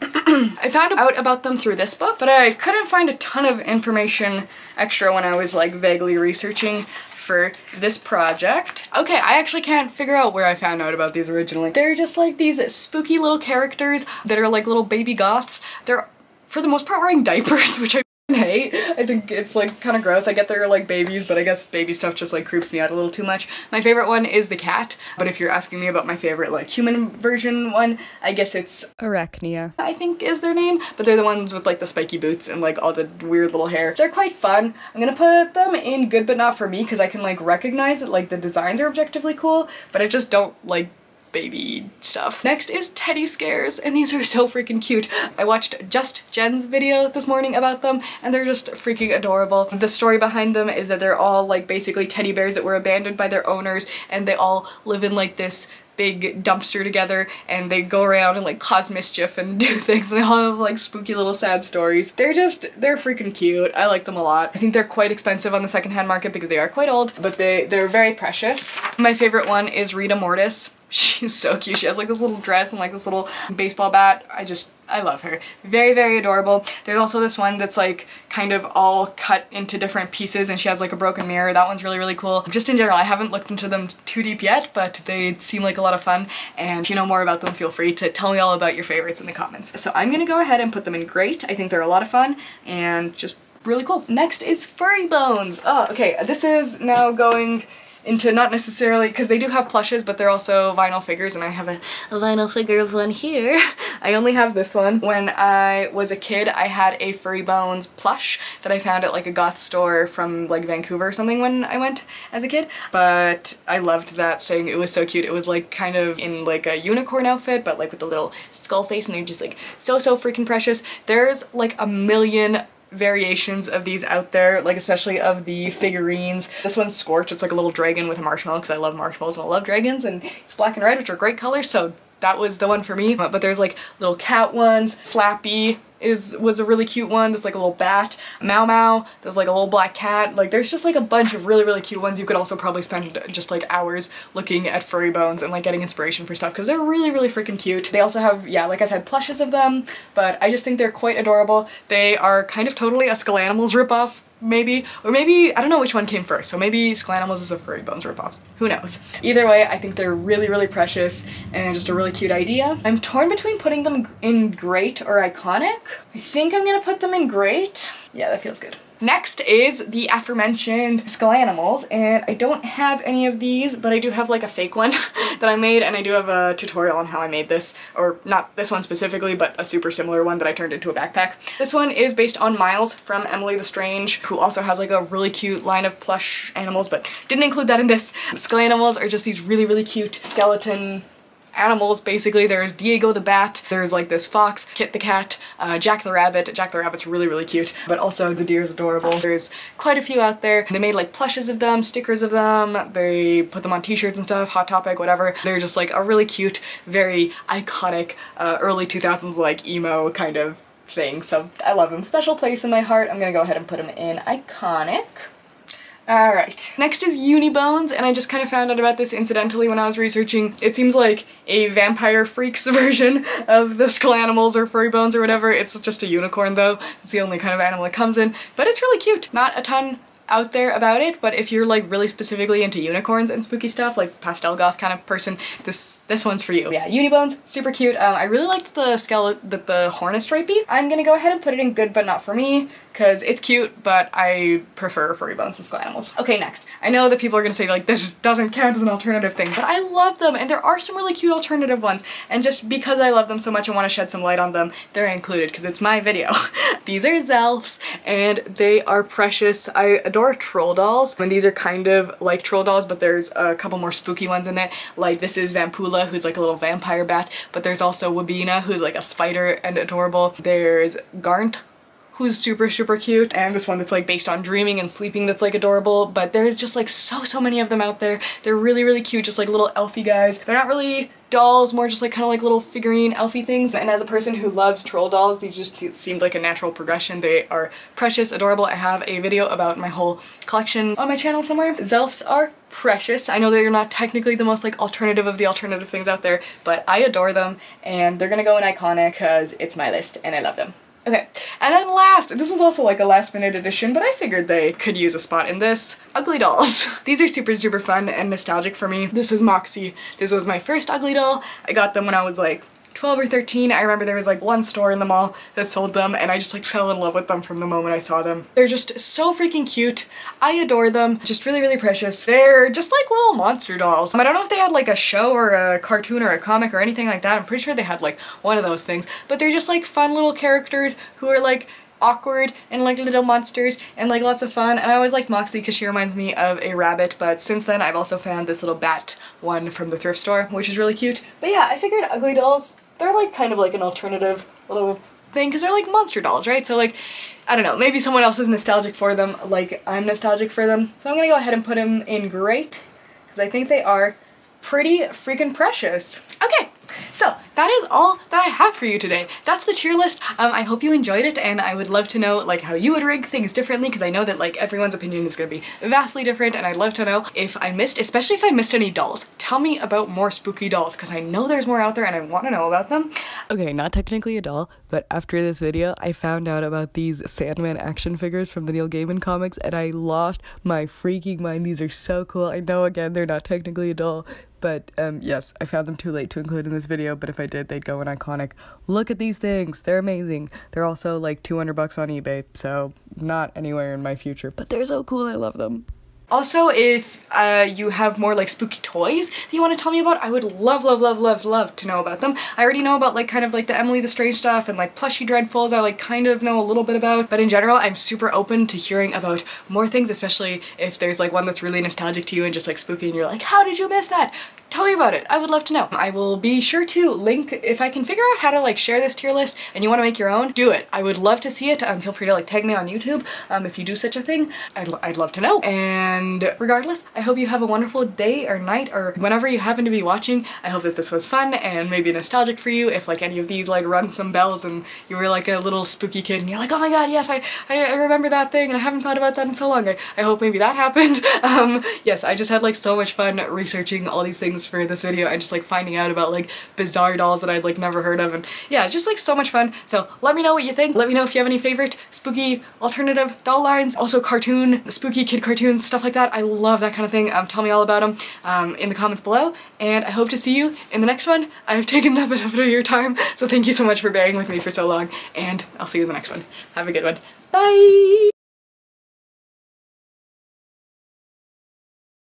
I found out about them through this book, but I couldn't find a ton of information extra when I was like vaguely researching for this project. Okay, I actually can't figure out where I found out about these originally. They're just like these spooky little characters that are like little baby goths. They're, for the most part, wearing diapers, which I hate. I think it's like kind of gross. I get they're like babies, but I guess baby stuff just like creeps me out a little too much. My favorite one is the cat, but if you're asking me about my favorite like human version one, I guess it's Arachnia, I think is their name, but they're the ones with like the spiky boots and like all the weird little hair. They're quite fun. I'm gonna put them in good but not for me because I can like recognize that like the designs are objectively cool, but I just don't like baby stuff. Next is teddy scares, and these are so freaking cute. I watched Just Jen's video this morning about them, and they're just freaking adorable. The story behind them is that they're all like basically teddy bears that were abandoned by their owners, and they all live in like this big dumpster together, and they go around and like cause mischief and do things, and they all have like spooky little sad stories. They're freaking cute. I like them a lot. I think they're quite expensive on the secondhand market because they are quite old, but they're very precious. My favorite one is Rita Mortis. She's so cute. She has like this little dress and like this little baseball bat. I love her. Very, very adorable. There's also this one that's like kind of all cut into different pieces and she has like a broken mirror. That one's really, really cool. Just in general, I haven't looked into them too deep yet, but they seem like a lot of fun. And if you know more about them, feel free to tell me all about your favorites in the comments. So I'm gonna go ahead and put them in great. I think they're a lot of fun and just really cool. Next is FurryBones. Oh, okay. This is now going into not necessarily, because they do have plushes, but they're also vinyl figures, and I have a vinyl figure of one here. I only have this one. When I was a kid, I had a FurryBones plush that I found at like a goth store from like Vancouver or something when I went as a kid, but I loved that thing. It was so cute. It was like kind of in like a unicorn outfit, but like with the little skull face, and they're just like so freaking precious. There's like a million variations of these out there, like especially of the figurines. This one's Scorch. It's like a little dragon with a marshmallow because I love marshmallows and I love dragons, and it's black and red, which are great colors, so that was the one for me. But there's like little cat ones, Flappy, was a really cute one that's like a little bat. Mau Mau, there's like a little black cat. Like there's just like a bunch of really, really cute ones. You could also probably spend just like hours looking at FurryBones and like getting inspiration for stuff because they're really, really freaking cute. They also have, yeah, like I said, plushes of them, but I just think they're quite adorable. They are kind of totally a Skelanimals ripoff, maybe, or maybe, I don't know which one came first, so maybe Skelanimals is a FurryBones ripoff, who knows. Either way, I think they're really, really precious and just a really cute idea. I'm torn between putting them in great or iconic. I think I'm gonna put them in great. Yeah, that feels good. Next is the aforementioned Skelanimals, and I don't have any of these, but I do have like a fake one that I made, and I do have a tutorial on how I made this, or not this one specifically, but a super similar one that I turned into a backpack. This one is based on Miles from Emily the Strange, who also has like a really cute line of plush animals, but didn't include that in this. Skelanimals are just these really, really cute skeleton animals, basically. There's Diego the bat, there's like this fox, Kit the cat, Jack the rabbit. Jack the rabbit's really, really cute, but also the deer is adorable. There's quite a few out there. They made like plushes of them, stickers of them, they put them on t-shirts and stuff, Hot Topic, whatever. They're just like a really cute, very iconic, early 2000s like emo kind of thing, so I love them. Special place in my heart. I'm gonna go ahead and put them in iconic. Alright, next is Unibones, and I just kind of found out about this incidentally when I was researching. It seems like a Vampire Freaks version of the Skelanimals or FurryBones or whatever. It's just a unicorn though. It's the only kind of animal it comes in, but it's really cute. Not a ton out there about it, but if you're like really specifically into unicorns and spooky stuff, like pastel goth kind of person, this one's for you. Yeah, Unibones, super cute. I really liked the horn is stripey. I'm gonna go ahead and put it in good but not for me, because it's cute, but I prefer FurryBones and Skelanimals. Okay, next. I know that people are gonna say like this doesn't count as an alternative thing, but I love them, and there are some really cute alternative ones, and just because I love them so much and want to shed some light on them, they're included because it's my video. These are Zelfs, and they are precious. I adore troll dolls, and these are kind of like troll dolls, but there's a couple more spooky ones in it. Like this is Vampula, who's like a little vampire bat, but there's also Wabina, who's like a spider and adorable. There's Garnt, who's super, super cute, and this one that's like based on dreaming and sleeping that's like adorable, but there's just like so many of them out there. They're really, really cute, just like little elfy guys. They're not really dolls, more just like kind of like little figurine elfy things, and as a person who loves troll dolls, these just seemed like a natural progression. They are precious, adorable. I have a video about my whole collection on my channel somewhere. Zelfs are precious. I know they're not technically the most like alternative of the alternative things out there, but I adore them, and they're gonna go in iconic because it's my list and I love them. Okay, and then last, this was also like a last minute addition, but I figured they could use a spot in this. Ugly dolls. These are super, super fun and nostalgic for me. This is Moxie. This was my first ugly doll. I got them when I was like 12 or 13. I remember there was like one store in the mall that sold them, and I just like fell in love with them from the moment I saw them. They're just so freaking cute. I adore them. Just really, really precious. They're just like little monster dolls. I don't know if they had like a show or a cartoon or a comic or anything like that. I'm pretty sure they had like one of those things, but they're just like fun little characters who are like awkward and like little monsters and like lots of fun. And I always like Moxie because she reminds me of a rabbit, but since then I've also found this little bat one from the thrift store, which is really cute. But yeah, I figured ugly dolls, they're like kind of like an alternative little thing because they're like monster dolls, right? So like, I don't know, maybe someone else is nostalgic for them like I'm nostalgic for them. So I'm gonna go ahead and put them in great because I think they are pretty freaking precious. Okay, so that is all that I have for you today. That's the tier list. I hope you enjoyed it, and I would love to know like how you would rig things differently, because I know that like everyone's opinion is going to be vastly different, and I'd love to know if I missed, especially if I missed any dolls. Tell me about more spooky dolls, because I know there's more out there and I want to know about them. Okay, not technically a doll, but after this video I found out about these Sandman action figures from the Neil Gaiman comics, and I lost my freaking mind. These are so cool. I know, again, they're not technically a doll, but yes, I found them too late to include in this video, but if I did, they'd go in iconic. Look at these things. They're amazing. They're also like 200 bucks on eBay, so not anywhere in my future, but they're so cool. I love them. Also, if you have more like spooky toys that you want to tell me about, I would love, love, love, love, love to know about them. I already know about like kind of like the Emily the Strange stuff and like Plushy Dreadfuls I like kind of know a little bit about, but in general I'm super open to hearing about more things, especially if there's like one that's really nostalgic to you and just like spooky and you're like, how did you miss that? tell me about it. I would love to know. I will be sure to link, if I can figure out how to like share this tier list and you want to make your own, do it. I would love to see it. Feel free to like tag me on YouTube if you do such a thing. I'd love to know. And regardless, I hope you have a wonderful day or night or whenever you happen to be watching. I hope that this was fun and maybe nostalgic for you if like any of these like rung some bells and you were like a little spooky kid and you're like, oh my god, yes, I remember that thing and I haven't thought about that in so long. I hope maybe that happened. Yes, I just had like so much fun researching all these things for this video and just like finding out about like bizarre dolls that I'd like never heard of, and yeah, just like so much fun. So let me know what you think. Let me know if you have any favorite spooky alternative doll lines. Also cartoon, spooky kid cartoons, stuff like that. I love that kind of thing. Tell me all about them in the comments below, and I hope to see you in the next one. I've taken a bit of your time, so thank you so much for bearing with me for so long, and I'll see you in the next one. Have a good one. Bye!